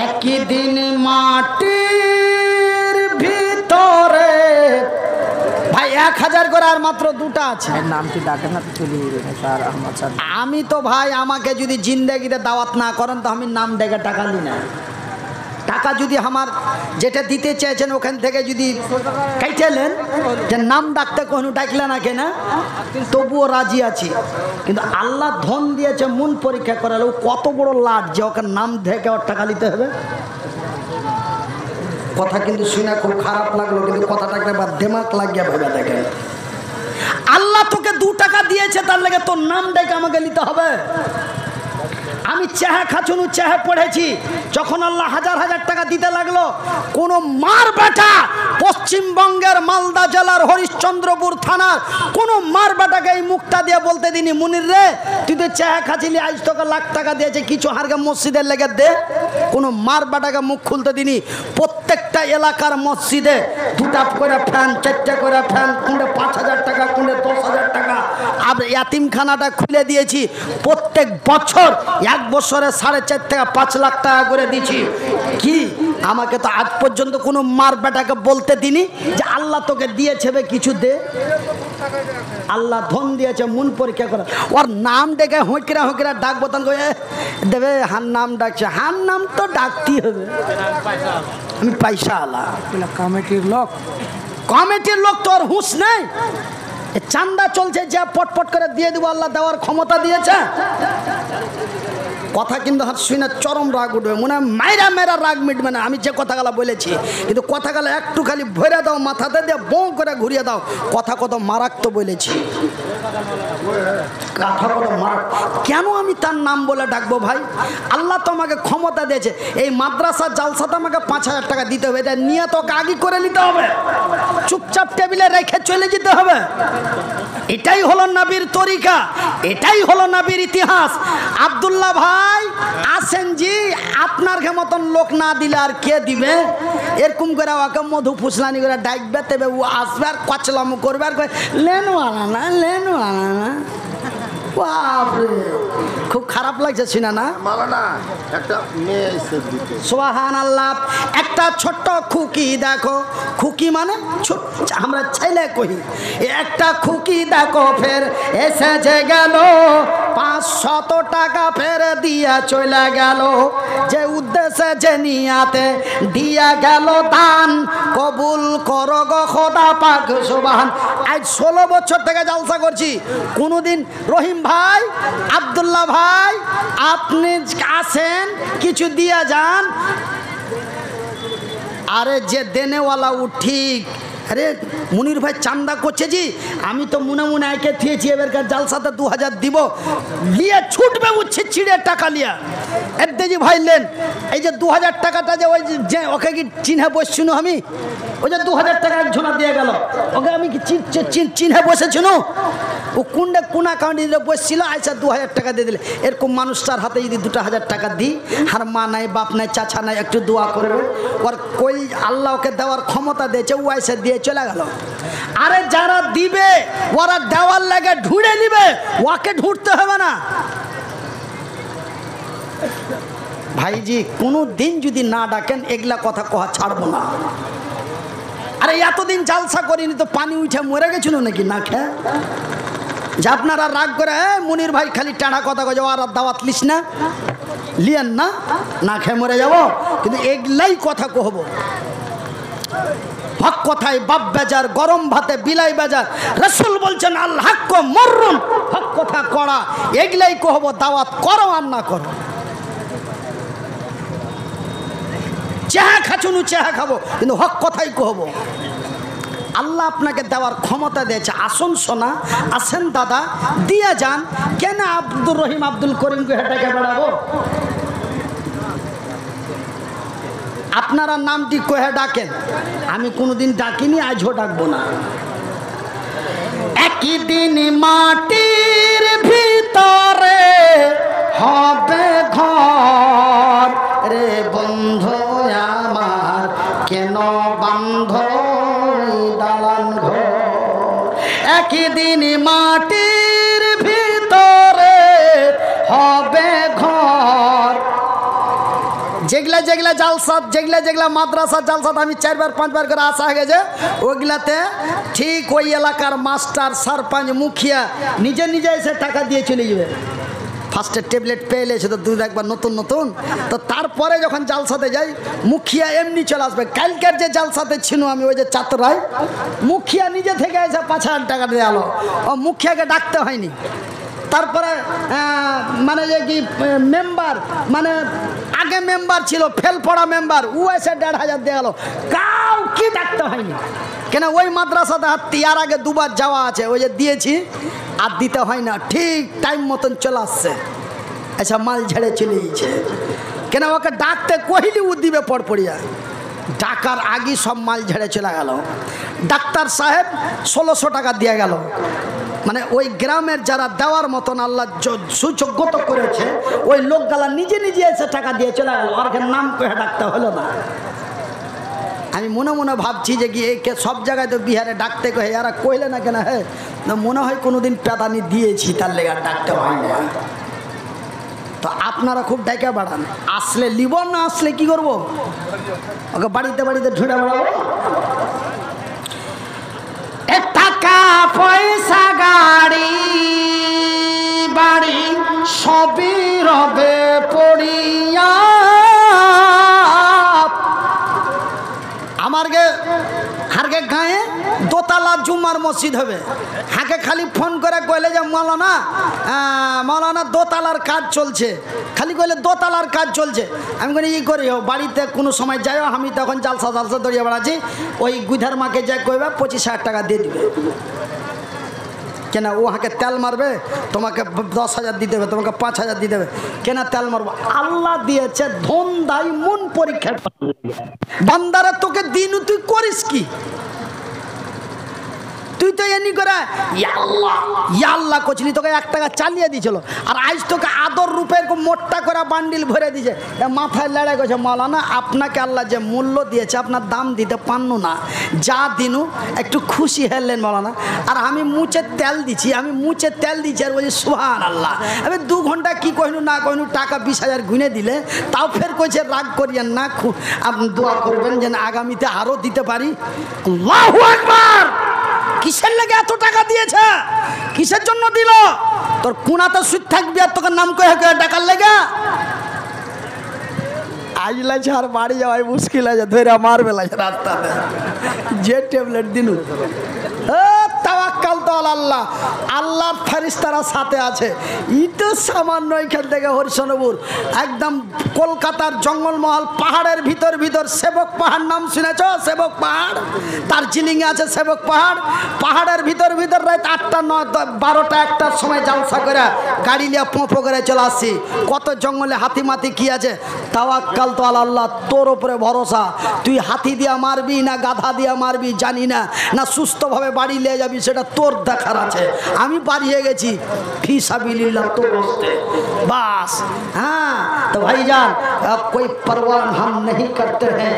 একই দিন মাটির ভিতরে ভাই 1000 করে আর মাত্র 2টা আছে। নাম কি ডাকেন না তো চলে যাবে স্যার আহমদ স্যার। আমি তো ভাই আমাকে যদি জিন্দেগিতে দাওয়াত না করেন তো আমি নাম ডেকে টাকা নিই না। টাকা যদি আমার যেটা দিতে চেয়েছেন ওখান থেকে যদি কাইটেলেন যে নাম ডাকতে কোনো ডাকলে না কেন তবুও রাজি আছি। কিন্তু আল্লাহ ধন দিয়েছে মন পরীক্ষা করালে ও কত বড় লাট যে ওকে নাম দেখে ওর টাকা নিতে হবে। কথা কিন্তু শুনে খুব খারাপ লাগলো, কিন্তু কথাটাকে বা দেমাক লাগিয়ে ভেবে দেখেন। আল্লাহ তোকে 2 টাকা দিয়েছে তার লেগে তোর নাম ডেকে আমাকে নিতে হবে। আমি চেহা খাচুনু চেহা পড়েছি, যখন আল্লাহ 1000 টাকা দিতে লাগলো কোন মার বেটা পশ্চিমবঙ্গের মালদা জেলার হরিশ্চন্দ্রপুর থানার কোন মার বেটাকে এই মুখটা দিয়ে বলতে দিনি মুনির রে তুই তো চেহা খাচ্ছিলি আজ তোকে লাখ টাকা দিয়েছে কিছু হারকে মসজিদের লেগে দে। কোন মার বেটাকে মুখ খুলতে দিনি। প্রত্যেকটা এলাকার মসজিদে 2টা করে ফ্যান, 4টা করে ফ্যান, কোনটা 5000 টাকা, কোনটা 10,000 টাকা। আর ইয়াতিমখানাটা খুলে দিয়েছি। প্রত্যেক বছর 1 বছরে 4.5 থেকে 5 লাখ টাকা করে দিচ্ছি। কি আমাকে তো আজ পর্যন্ত কোনো মার বেটাকে বলতে দিনি যে আল্লাহ তোকে দিয়েছে কিছু দে। আল্লাহ ধন দিয়েছে মন পরীক্ষা করে। ওর নাম ডেকে হুঁকরা হুঁকরা ডাক বোতাম দেবে। হার নাম ডাকছে, হার নাম তো ডাকতেই হবে। আমি পয়সা আলা কমিটির লোক, কমিটির লোক তোর হুঁশ নেই। চান্দা চলছে যা পটপট করে দিয়ে দিব। আল্লাহ দেওয়ার ক্ষমতা দিয়েছে। কথা কিন্তু হাত শুই না চরম রাগ উঠবে, মনে হয় মাইরা মেরা রাগ মিটবে না। আমি যে কথাগুলো বলেছি, কিন্তু কথাগুলো একটু খালি ভরে দাও, মাথাতে দিয়ে বঁ করে ঘুরিয়ে দাও। কথা কত মারাত্মক বলেছি, কথা কত মারাত্মক। কেন আমি তার নাম বলে ডাকবো ভাই? আল্লাহ তো আমাকে ক্ষমতা দিয়েছে, এই মাদ্রাসার জালসাতে আমাকে 5,000 টাকা দিতে হবে, এটা নিয়ে তোকে আগে করে নিতে হবে, চুপচাপ টেবিলে রেখে চলে যেতে হবে। এটাই হলো নবীর তরিকা, এটাই হলো নবীর ইতিহাস। আব্দুল্লাহ ভাই আসেন জি, আপনার মতন লোক না দিলে আর কে দিবে? এরকম করে ওকে মধু ফুসলানি করে ডাকবে, তবে ও আসবে আর কচলাম করবে আর লেনু আনা লেনু আনা। বাপরে, খুব খারাপ লাগছে শুনে না? মালানা একটা মেয়ে এসে দিতে। সুবহানাল্লাহ। একটা ছোট্ট খুকি দেখো, খুকি মানে আমরা ছেলে কহি, একটা খুকি দেখো ফের এসেছে গেল, 500 টাকা ফের দিয়া চলে গেল, যে উদ্দেশ্যে যে নিয়াতে দিয়া গেল দান, কবুল করো গো খোদা পাক সুবহান। আজ 16 বছর থেকে জলসা করছি, কোনোদিন রহিম ভাই, আব্দুল্লাহ ভাই আপনি আসেন কিছু দিয়া যান, আরে যে দেনেওয়ালা ও ঠিক। আরে মুনির ভাই চান্দা করছে জি, আমি তো মনে মনে একে থিয়েছি, এবারকার জালসাতে 2000 দিব, লিয়ে ছুটবে উঠছে চিড়ে টাকা লিয়া। এদ্দেজি ভাই লেন, এই যে 2000 টাকাটা যে ওই যে ওকে কি চিনে বসছিল, আমি ওই যে 2000 টাকা একজনা দিয়ে গেল, ওকে আমি কি চিনে বসেছিল, ও কোন অ্যাকাউন্টে বসছিল, আইসা 2000 টাকা দিয়ে দিলে। এরকম মানুষটার হাতে যদি 2000 টাকা দিই, আর মা নাই বাপ নাই চাচা নাই, একটু দোয়া করবে, ওর কই আল্লাহ ওকে দেওয়ার ক্ষমতা দিয়েছে, ও আইসা দিয়ে চলে গেল। আরে যারা দিবে ওরা দেওয়ার লাগে ঢুঁড়ে নিবে, ওকে ঢুঁড়তে হবে না। ভাইজি কোনো দিন যদি না ডাকেন এগুলা কথা কহা ছাড়বো না। আরে এতদিন জালসা করিনি তো পানি উঠে মরে গেছিল নাকি না খেয়ে? যে আপনারা রাগ করে মুনির ভাই খালি টানা কথা কয়ে আর দাওয়াত লিস না, লিয়েন না, না খেয়ে মরে যাব, কিন্তু এগুলাই কথা কহবো। হক কথায় বাপ বেজার, গরম ভাতে বিলাই বেজার, রাসূল বলছেন আল হক মররুন, হক কথা কড়া, এগুলাই কহবো, দাওয়াত করো আর না করো। চেহা খাচুনু চেহা খাবো, কিন্তু হক কথাই কহবো। আল্লাহ আপনাকে দেওয়ার ক্ষমতা দিয়েছে, আসুন সোনা, আসেন দাদা, দিয়ে যান। কেন আব্দুর রহিম আব্দুল করিমকে হেঁটাকে বেড়াবো? আপনারা নামটি কহে ডাকেন, আমি কোনোদিন ডাকিনি, আজও ডাকবো না। একই দিন মাটির ভিতরে হবে ঘর রে বন্ধু আমার, কেন বান্ধ দালান ঘর। একই দিন মাটির ভিতরে হবে ঘর। যেগুলা যেগুলা জালসাত, যেগুলা মাদ্রাসা জালসাত আমি 4বার 5বার করে আসা হয়ে গেছে, ওইগুলাতে ঠিক ওই এলাকার মাস্টার সারপঞ্চ মুখিয়া নিজে নিজে এসে টাকা দিয়ে চলে যাবে। ফার্স্টে ট্যাবলেট পেয়ে এসে তো দুধ একবার নতুন নতুন, তো তারপরে যখন জালসাতে যাই মুখিয়া এমনি চলে আসবে। কালকের যে জালসাতে ছিল আমি ওই যে চাতরায়, মুখিয়া নিজে থেকে এসে 5,000 টাকা দিয়ে আলো, ও মুখিয়াকে ডাকতে হয়নি। তারপরে মানে যে কি মেম্বার, মানে আগে মেম্বার ছিল ফেল পড়া মেম্বার, ও এসে 1,500 দিয়ে গেল, কাউকে ডাকতে হয়নি। কেন ওই মাদ্রাসাতে ইয়ার আগে 2বার যাওয়া আছে, ওই যে দিয়েছি আর দিতে হয় না, ঠিক টাইম মতন চলে আসছে, আচ্ছা মাল ঝেড়ে চলে গেছে। কেন ওকে ডাকতে কহিলি ও দিবে পড়পড়িয়া, ডাকার আগে সব মাল ঝেড়ে চলে গেল। ডাক্তার সাহেব 1600 টাকা দিয়ে গেল, মানে ওই গ্রামের যারা দেওয়ার মতন আল্লাহ সুযোগ্যতা করেছে, ওই লোকগুলা নিজে নিজে এসে টাকা দিয়ে চলে গেল, আর নাম কহে ডাকতে হলো না। আমি মনে মনে ভাবছি যে কি একে সব জায়গায় তো বিহারে ডাকতে কহে, এরা কইলে না কেন, হ্যাঁ মনে হয় কোনোদিন পেদানি দিয়েছি তার লেগে ডাকতে হয় না। তো আপনারা খুব ডাকা বাড়ান, আসলে লিব না আসলে কি করব, ওকে বাড়িতে বাড়িতে ঢুঁড়ে বেড়াবো। টাকা পয়সা গাড়ি বাড়ি সবই রবে পড়িয়া, আমার গে হারগে গায়ে দোতলা জুমা আমার মসজিদ হবে। হাঁকে খালি ফোন করে কইলে যে মৌলানা দোতলার কাজ চলছে, খালি কইলে দোতলার কাজ চলছে। আমি কই ই করি বাড়িতে কোনো সময় যাই, আমি তখন জালসা দড়িয়ে বেড়াচ্ছি, ওই গুধার মাকে যাই কইবা 25,000 টাকা দিয়ে দিবে। কেনা ও হাঁকে তেল মারবে, তোমাকে 10,000 দিতে হবে, তোমাকে 5,000 দিতে হবে, কেনা তেল মারবো? আল্লাহ দিয়েছে ধন দাই মন পরীক্ষা। বান্দারা তোকে দিন তুই করিস কি? তুই তো এনি করে আল্লাহ করছিলি, তোকে 1 টাকা চালিয়ে দিয়েছিল, আর আজ তোকে আদর রূপে মোটটা করে বান্ডিল ভরে দিয়েছে। মাথায় লড়াই করছে, মাওলানা আপনাকে আল্লাহ যে মূল্য দিয়েছে আপনার দাম দিতে পারনু না, যা দিনু একটু খুশি হলেন মাওলানা। আর আমি মুচে তেল দিচ্ছি, আর বলছি সুবহানাল্লাহ। আমি 2 ঘন্টা কি কইনু না কইনু, টাকা 20,000 গুনে দিলে, তাও ফের কইছে রাগ করিয়েন না, আপনি দোয়া করবেন যেন আগামীতে আরও দিতে পারি। আল্লাহু আকবার। কিসের লেগে এত টাকা দিয়েছে? কিসের জন্য দিল? তোর কুনাতে সুদ থাকবি আর তোকে নাম কয়ে টাকার লেগে আজ লাগছে আর বাড়ি যাওয়াই মুশকিল আছে, ধরে মারবে লাগছে রাস্তাতে যে ট্যাবলেট দিনু। তাওয়াক্কাল তো আল্লাহ, আল্লাহর ফেরেশতারা সাথে আছে। ই তো সামান্য এখান থেকে হরিশনপুর একদম কলকাতার জঙ্গলমহল পাহাড়ের ভিতর সেবক পাহাড় নাম শুনেছ? সেবক পাহাড় দার্জিলিংয়ে আছে সেবক পাহাড়। পাহাড়ের ভিতর রাত 8টা 9 12টা 1টার সময় জালসা করে গাড়ি নিয়ে পোঁপো করে চলে আসছি। কত জঙ্গলে হাতিমাতি কি আছে। তাওয়াক্কাল তো আল্লাহ, তোর উপরে ভরসা। তুই হাতি দিয়া মারবি না গাধা দিয়া মারবি জানি না, না সুস্থভাবে বাড়ি নিয়ে যাবি সেটা তোর দেখার আছে। আমি বাড়িয়ে গেছি ফি সাবিলিল্লাহ তোর হস্তে বাস। हाँ तो भाईजान कोई परवाह हम नहीं करते हैं,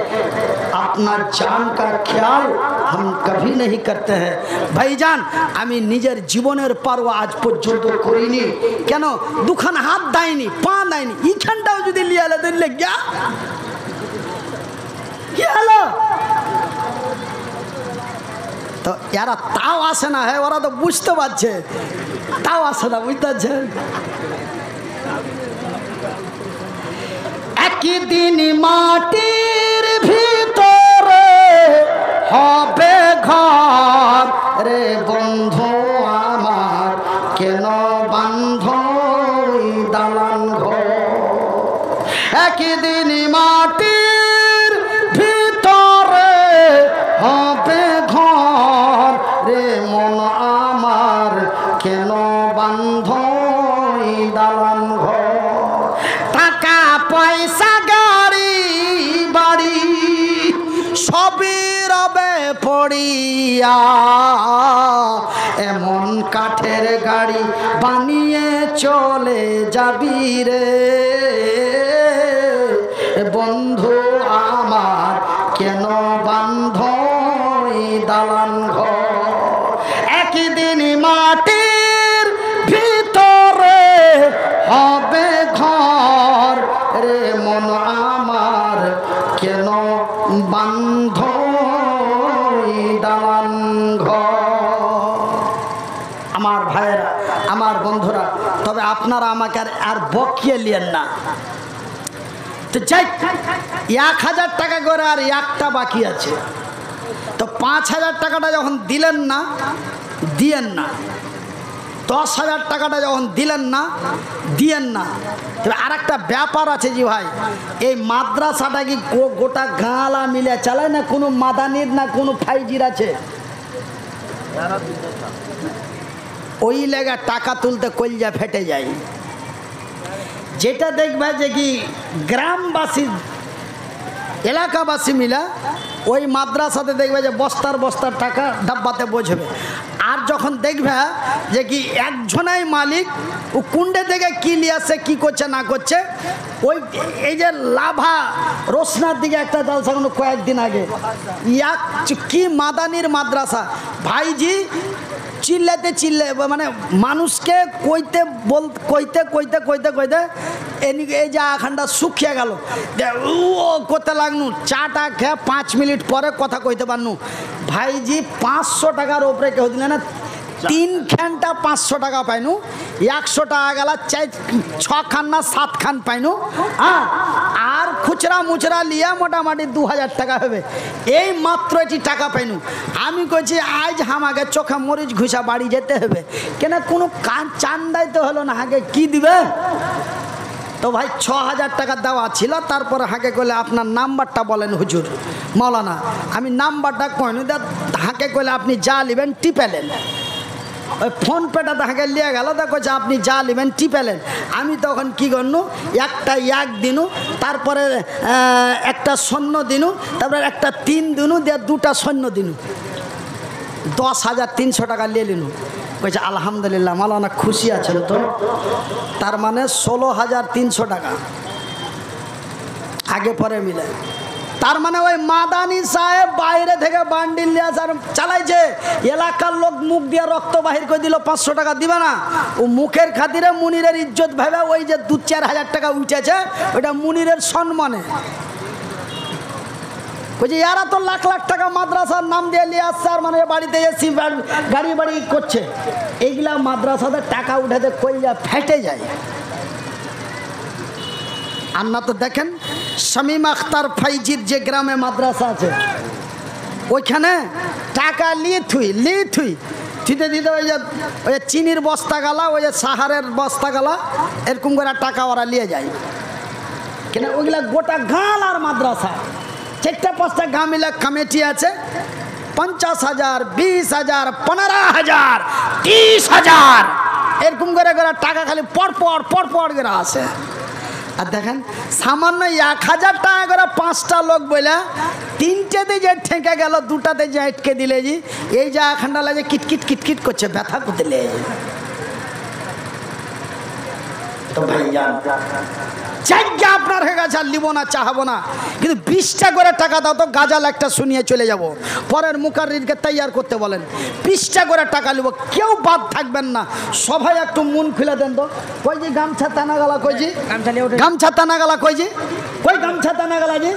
अपना जान का ख्याल हम कभी नहीं करते हैं। भाईजान আমি নিজের জীবনের পারওয়া আজ পর্যন্ত করিনি। কেন? দুখান হাত দেয়নি, পা দেয়নি, এইখানটাও যদি লিয়ে এলে দিলে গিয়া কি হলো? তো এরা তাও আসে না, হ্যাঁ ওরা তো বুঝতে পারছে, তাও আসে না, বুঝতে পারছেন? একদিন মাটির ভিতরে হবে ঘর রে বন্ধু আমার, কেন বান্ধ দালান ঘর? একদিন মাটির ভিতরে হবে ঘর রে মন আমার, কেন বান্ধ দালান ঘর? টাকা পয়সা গাড়ি বাড়ি সবই রবে পড়িয়া, এমন কাঠের গাড়ি বানিয়ে চলে যাবি রে বন্ধু আমার, কেন বান্ধ দালান ঘর? একদিন মাটির ভিতরে হবে ঘর রে মন আমার, কেন বান্ধ দালান ঘর? আমার ভাইয়েরা, আমার বন্ধুরা, তবে আপনারা আমাকে আর বকিয়ে লিয়েন না। তো যাই 1,000 টাকা করে আর একটা বাকি আছে, তো 5,000 টাকাটা যখন দিলেন না, 10,000 টাকাটা যখন দিলেন না, তবে আর একটা ব্যাপার আছে জি ভাই, এই মাদ্রাসাটা কি গোটা গাঁলা মিলে চালায় না কোনো মাদানির না কোনো ফাইজির আছে? ওই লেগে টাকা তুলতে কলজা ফেটে যায়। যেটা দেখবে যে কি গ্রামবাসী এলাকাবাসী মিলা ওই মাদ্রাসাতে দেখবে যে বস্তার টাকা ডাব্বাতে বোঝবে। আর যখন দেখবে যে কি একজনাই মালিক, ও কুণ্ডে থেকে কি নিয়ে আসছে, কী করছে না করছে, ওই এই যে লাভা রোশনার দিকে একটা জালসা কোনো কয়েকদিন আগে, কি মাদানির মাদ্রাসা ভাইজি চিল্লাতে মানে মানুষকে কইতে এই যে আখানটা শুকিয়ে গেল, ও করতে লাগনু, চাটা খেয়ে 5 মিনিট পরে কথা কইতে পারনু। ভাইজি 500 টাকার ওপরে কেউ দিলে না, 3 ঘন্টা 500 টাকা পাইনু, 100 টাকা গেল 6 খান না 7 খান পাইনু। হ্যাঁ, আর খুচরা মুচরা লিয়া মোটামুটি 2000 টাকা হবে। এই মাত্র এটি টাকা পাইনু। আমি কইছি আজ আমাকে চোখে মরিচ ঘুষা বাড়ি যেতে হবে, কেন কোনো কাজ চান্দাইতে হলো না, আগে কি দিবে? তো ভাই 6000 টাকা দেওয়া ছিল। তারপরে হাঁকে কইলে আপনার নাম্বারটা বলেন হুজুর মৌলানা। আমি নাম্বারটা কইনু দে, হাঁকে কইলে আপনি যা নেবেন টিপেলেন। ওই ফোন পেটা তাকে লিয়ে গেল, তা কইছে আপনি যা নেবেন টিপেলেন। আমি তখন কি করনু, একটা 1 দিনু, তারপরে একটা সৈন্য দিনু, তারপরে একটা 3 দিনু দিয়ে 2টা সৈন্য দিনু, 10,300 টাকা নিয়ে নিনু। কইছে আলহামদুলিল্লাহ মাওলানা খুশি আছেন তো? তার মানে 16,300 টাকা আগে পরে মিলে। তার মানে ওই মাদানি সাহেব বাইরে থেকে বান্ডিল নিয়ে আসার চালাইছে, এলাকার লোক মুখ দিয়ে রক্ত বাহির করে দিল, 500 টাকা দিবে না। ও মুখের খাতিরে মুনিরের ইজ্জত ভেবে ওই যে 2-4 হাজার টাকা উঠেছে, ওইটা মুনিরের সম্মানে। বলছি এরা তো লাখ লাখ টাকা মাদ্রাসার নাম দিয়ে নিয়ে আসছে, আর মানে বাড়িতে এসি গাড়ি বাড়ি করছে। এইগুলা মাদ্রাসাতে টাকা উঠাতে কইলা ফেটে যায়। আর না তো দেখেন শামীম আখতার ফাইজির যে গ্রামে মাদ্রাসা আছে, ওইখানে টাকা থুইতে দিতে ওই যে চিনির বস্তা গালা, ওই যে সাহারের বস্তা গালা, এরকম করে টাকা ওরা নিয়ে যায়। কেন ওইগুলা গোটা গাঁল আর মাদ্রাসা 4-5টা গাঁ মিলে কমিটি আছে, 50,000, 20,000, 15,000, 30,000 এরকম করে টাকা খালি পরপর করে আসে। আর দেখেন সামান্য 1,000 টাকা করে 5টা লোক বলে 3টেতে যে ঠেকে গেল, 2টাতে যে আটকে দিলে, জি এই যে এখানটা লাগে কিটকিট কিটকিট করছে, ব্যথা করতে লেগে। তো ভাইয়া জায়গা আপনার হয়ে গেছে, আর লিব না, চাহাবো না, কিন্তু 20টা করে টাকা দাও তো গাজাল একটা শুনিয়ে চলে যাব। পরের মুকাররিরকে তৈয়ার করতে বলেন, 20টা করে টাকা লিব, কেউ বাদ থাকবেন না। সবাই একটু মন খুলে দেন তো। কই যে গামছা টানা গেলা, কই যে গামছা টানা গেলা, কই যে কই গামছা টানা গেলা, যে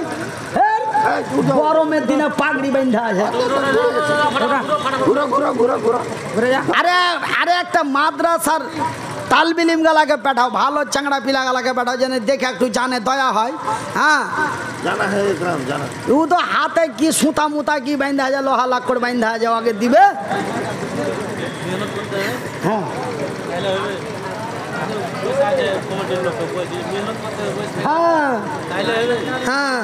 গরমের দিনে পাগড়ি বাঁধা আছে। আরে আরে একটা মাদ্রাসার তালবিলিম গালাকে পাঠাও, ভালো চাংড়া পিলা গালাকে পাঠাও, যেন দেখে একটু জানে, দয়া হয়। হ্যাঁ জানা है ग्राम জানা। ও তো হাতে কি সুতা মুতা কি বাঁধা যায়, লোহা লাকড় বাঁধা যায়, আগে দিবে। হ্যাঁ হ্যাঁ হ্যাঁ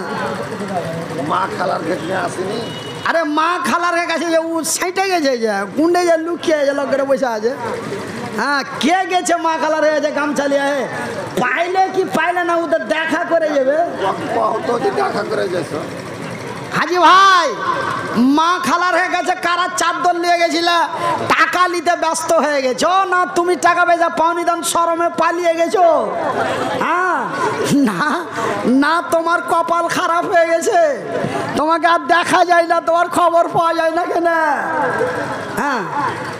মা খালার ক্ষেত্রে আসেনি। আরে মা খালার কাছে যে ও সাইটে গেছে, যে কুন্ডে যে লুকিয়ে যে লোকের বসে আছে। হ্যাঁ কে গেছে মা খালার হয়ে গেছে গামছা লিয়ে, পাইলে কি পাইলে না, ওদের দেখা করে যাবে। দেখা করে যাইছো হাজি ভাই, মা খালার হয়ে গেছে, কারা চাদর নিয়ে গেছিল, টাকা নিতে ব্যস্ত হয়ে গেছো না, তুমি টাকা বেজা পাওনি, দান শরমে পালিয়ে গেছো। হ্যাঁ না না, তোমার কপাল খারাপ হয়ে গেছে, তোমাকে আর দেখা যায় না, তোমার খবর পাওয়া যায় না কেন। হ্যাঁ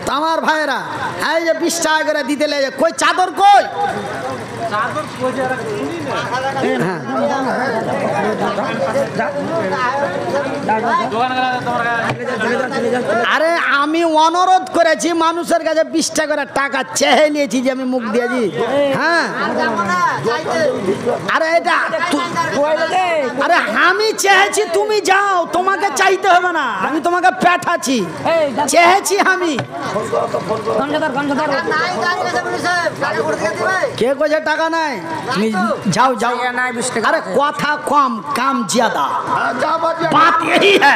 তো আমার ভাইয়েরা, এই যে 20 টাকা করে দিতে লেগে, কই চাদর কই? আরে আমি অনুরোধ করেছি মানুষের কাছে 20 টাকা করে টাকা চেয়ে নিয়েছি, যে আমি মুখ দিয়েছি। হ্যাঁ আরে এটা আরে আমি চেয়েছি, তুমি যাও, তোমাকে চাইতে হবে না, আমি তোমাকে পাঠাচ্ছি, চেয়েছি আমি। কে কোথায় টাকা নাই, যাও যাও। अरे কথা কম, কাম ज्यादा, बात यही है।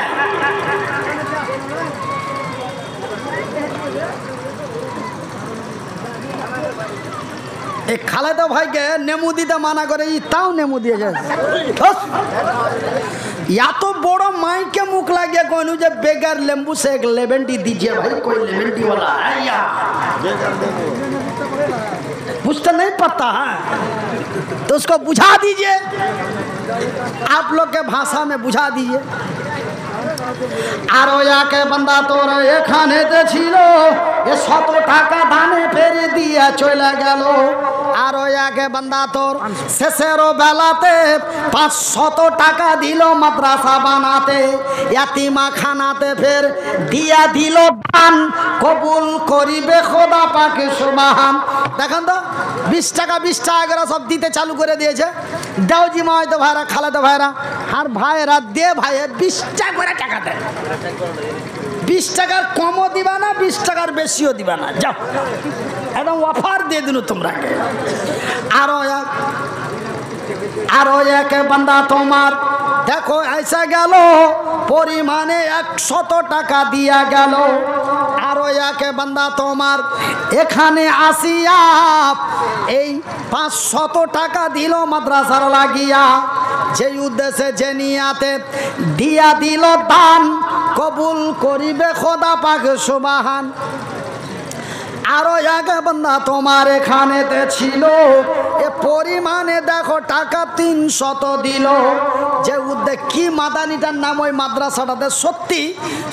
एक খালেদা ভাইকে নেমু দিতে মানা করে, তাও নেমু দিয়েছে। এত বড় মাইকে মুখ লাগিয়ে कहूँ যে बेगर नींबू से एक लेमन टी दीजिए भाई, कोई लेमन टी वाला है या बुझते नहीं पड़ता है, तो उसको बुझा दीजिए, आप लोग के भाषा में बुझा दीजिए। आरो याके बंदा तोर एखाने ते छिलो এ 100 টাকা দানে ফেরে দিয়ে চলে গেল। আরো এক বান্দা তোর শেষের বেলাতে 500 টাকা দিল মাদ্রাসা বানাতে, ইয়াতিমা খানাতে ফের দিয়া দিল দান, কবুল করিবে খোদা পাকে সুবহান। দেখেন তো 20 টাকা 20 টাকা করে সব দিতে চালু করে দিয়েছে। দাউজি মা হয়তো ভাইরা, খালাতো ভাইরা আর ভাইরা দে ভাইয়ে 20 টাকা করে টাকা দেয়। 20 টাকার কমও দিবা না, 20 টাকার বেশিও দিবা না, যাও একদম অফার দিয়ে দিল তোমরা। আরো এক বান্দা তোমার দেখো এসে গেল, পরিমাণে 100 টাকা দিয়া গেল। আরো এক বান্দা তোমার এখানে আসিয়া এই 500 টাকা দিল মাদ্রাসার লাগিয়া, যেই উদ্দেশ্যে যে নিয়াতে দিয়া দিল দান, কবুল করিবে খোদা পাক সুবহান। আরো এক বান্দা তোমার এখানেতে ছিল, এ পরিমাণে দেখো টাকা 300 দিল। যে উদ্যোগ কি মাদানিটার নাম ওই মাদ্রাসাটাতে সত্যি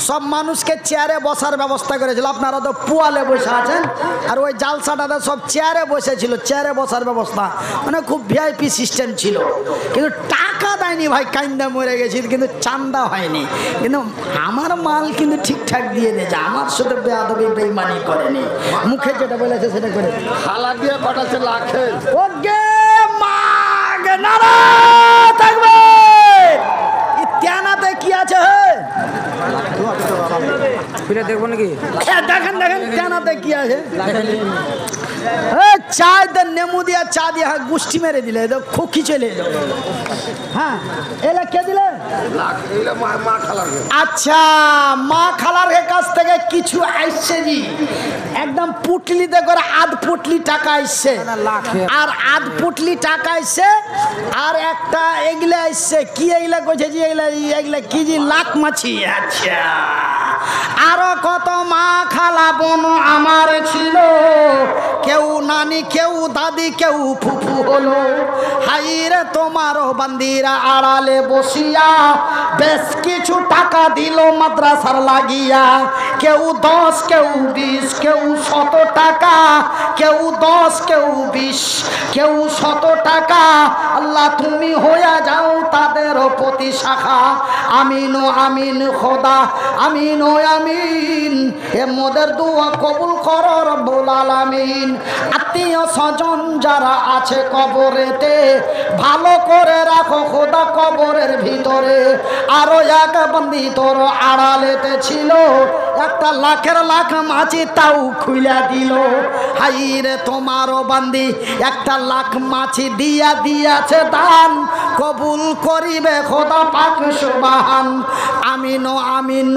সব মানুষকে চেয়ারে বসার ব্যবস্থা করেছিল। আপনারা তো পোয়ালে বসে আছেন, আর ওই জালসাটাতে সব চেয়ারে বসেছিল, চেয়ারে বসার ব্যবস্থা, মানে খুব ভিআইপি সিস্টেম ছিল। কিন্তু টাকা দেয়নি ভাই, কাইন্দা মরে গেছি, কিন্তু চান্দা হয়নি। কিন্তু আমার মাল কিন্তু ঠিকঠাক দিয়ে দিয়েছে, আমার সাথে বেয়াদবি বেইমানি করেনি, মুখে যেটা বলেছে সেটা করে হালা দিয়ে পাঠাচ্ছে লাখের। ওকে মাগ নারা থাকবে। ইত্যানাতে কি আছে হে? ফিরে দেখবো নাকি? দেখেন দেখেন ইত্যানাতে কি আছে। চা নেমু দিয়া চা দিয়া গুষ্টি মেরে দিলে, খুকি চলে এলো। হ্যাঁ এলা কে দিলে? মা খালার ঘের। আচ্ছা, মা খালার কাছ থেকে কিছু আসছে জি, একদম পুটলিতে করে 1/2 পুটলি টাকা আসছে, আর 1/2 পুটলি টাকা আসছে, আর একটা এগুলা আসছে কি, এগুলা কইছে জি, এগুলা কি জি, লাখ মাছি। আচ্ছা, আরো কত মা খালা বোন আমার ছিল, কেউ নানি, কেউ দাদি, কেউ ফুফু হলো। হাইরে তোমারও বান্দিরা আড়ালে বসিয়া বেশ কিছু টাকা দিল মাদ্রাসার লাগিয়া, কেউ 10, কেউ 20, কেউ 100 টাকা, কেউ 10, কেউ 20, কেউ 100 টাকা। আল্লাহ তুমি হইয়া যাও তাদের প্রতি শাখা। আমিন ও আমিন খোদা, আমিন ও আমিন। এ মোদের দোয়া কবুল করো রব্বুল আলামিন। আত্মীয় স্বজন যারা আছে কবরেতে, ভালো করে রাখো খোদা কবরের ভিতরে। আরো এক বান্দি তোর আড়ালেতে ছিল, একটা লাখের লাখ মাছি তাও খুইলা দিল। হাইরে তোমারও বান্দি 1 লাখ মাছি দিয়া দিয়াছে দান, কবুল করিবে খোদা পাক সুবহান। আমিন ও আমিন।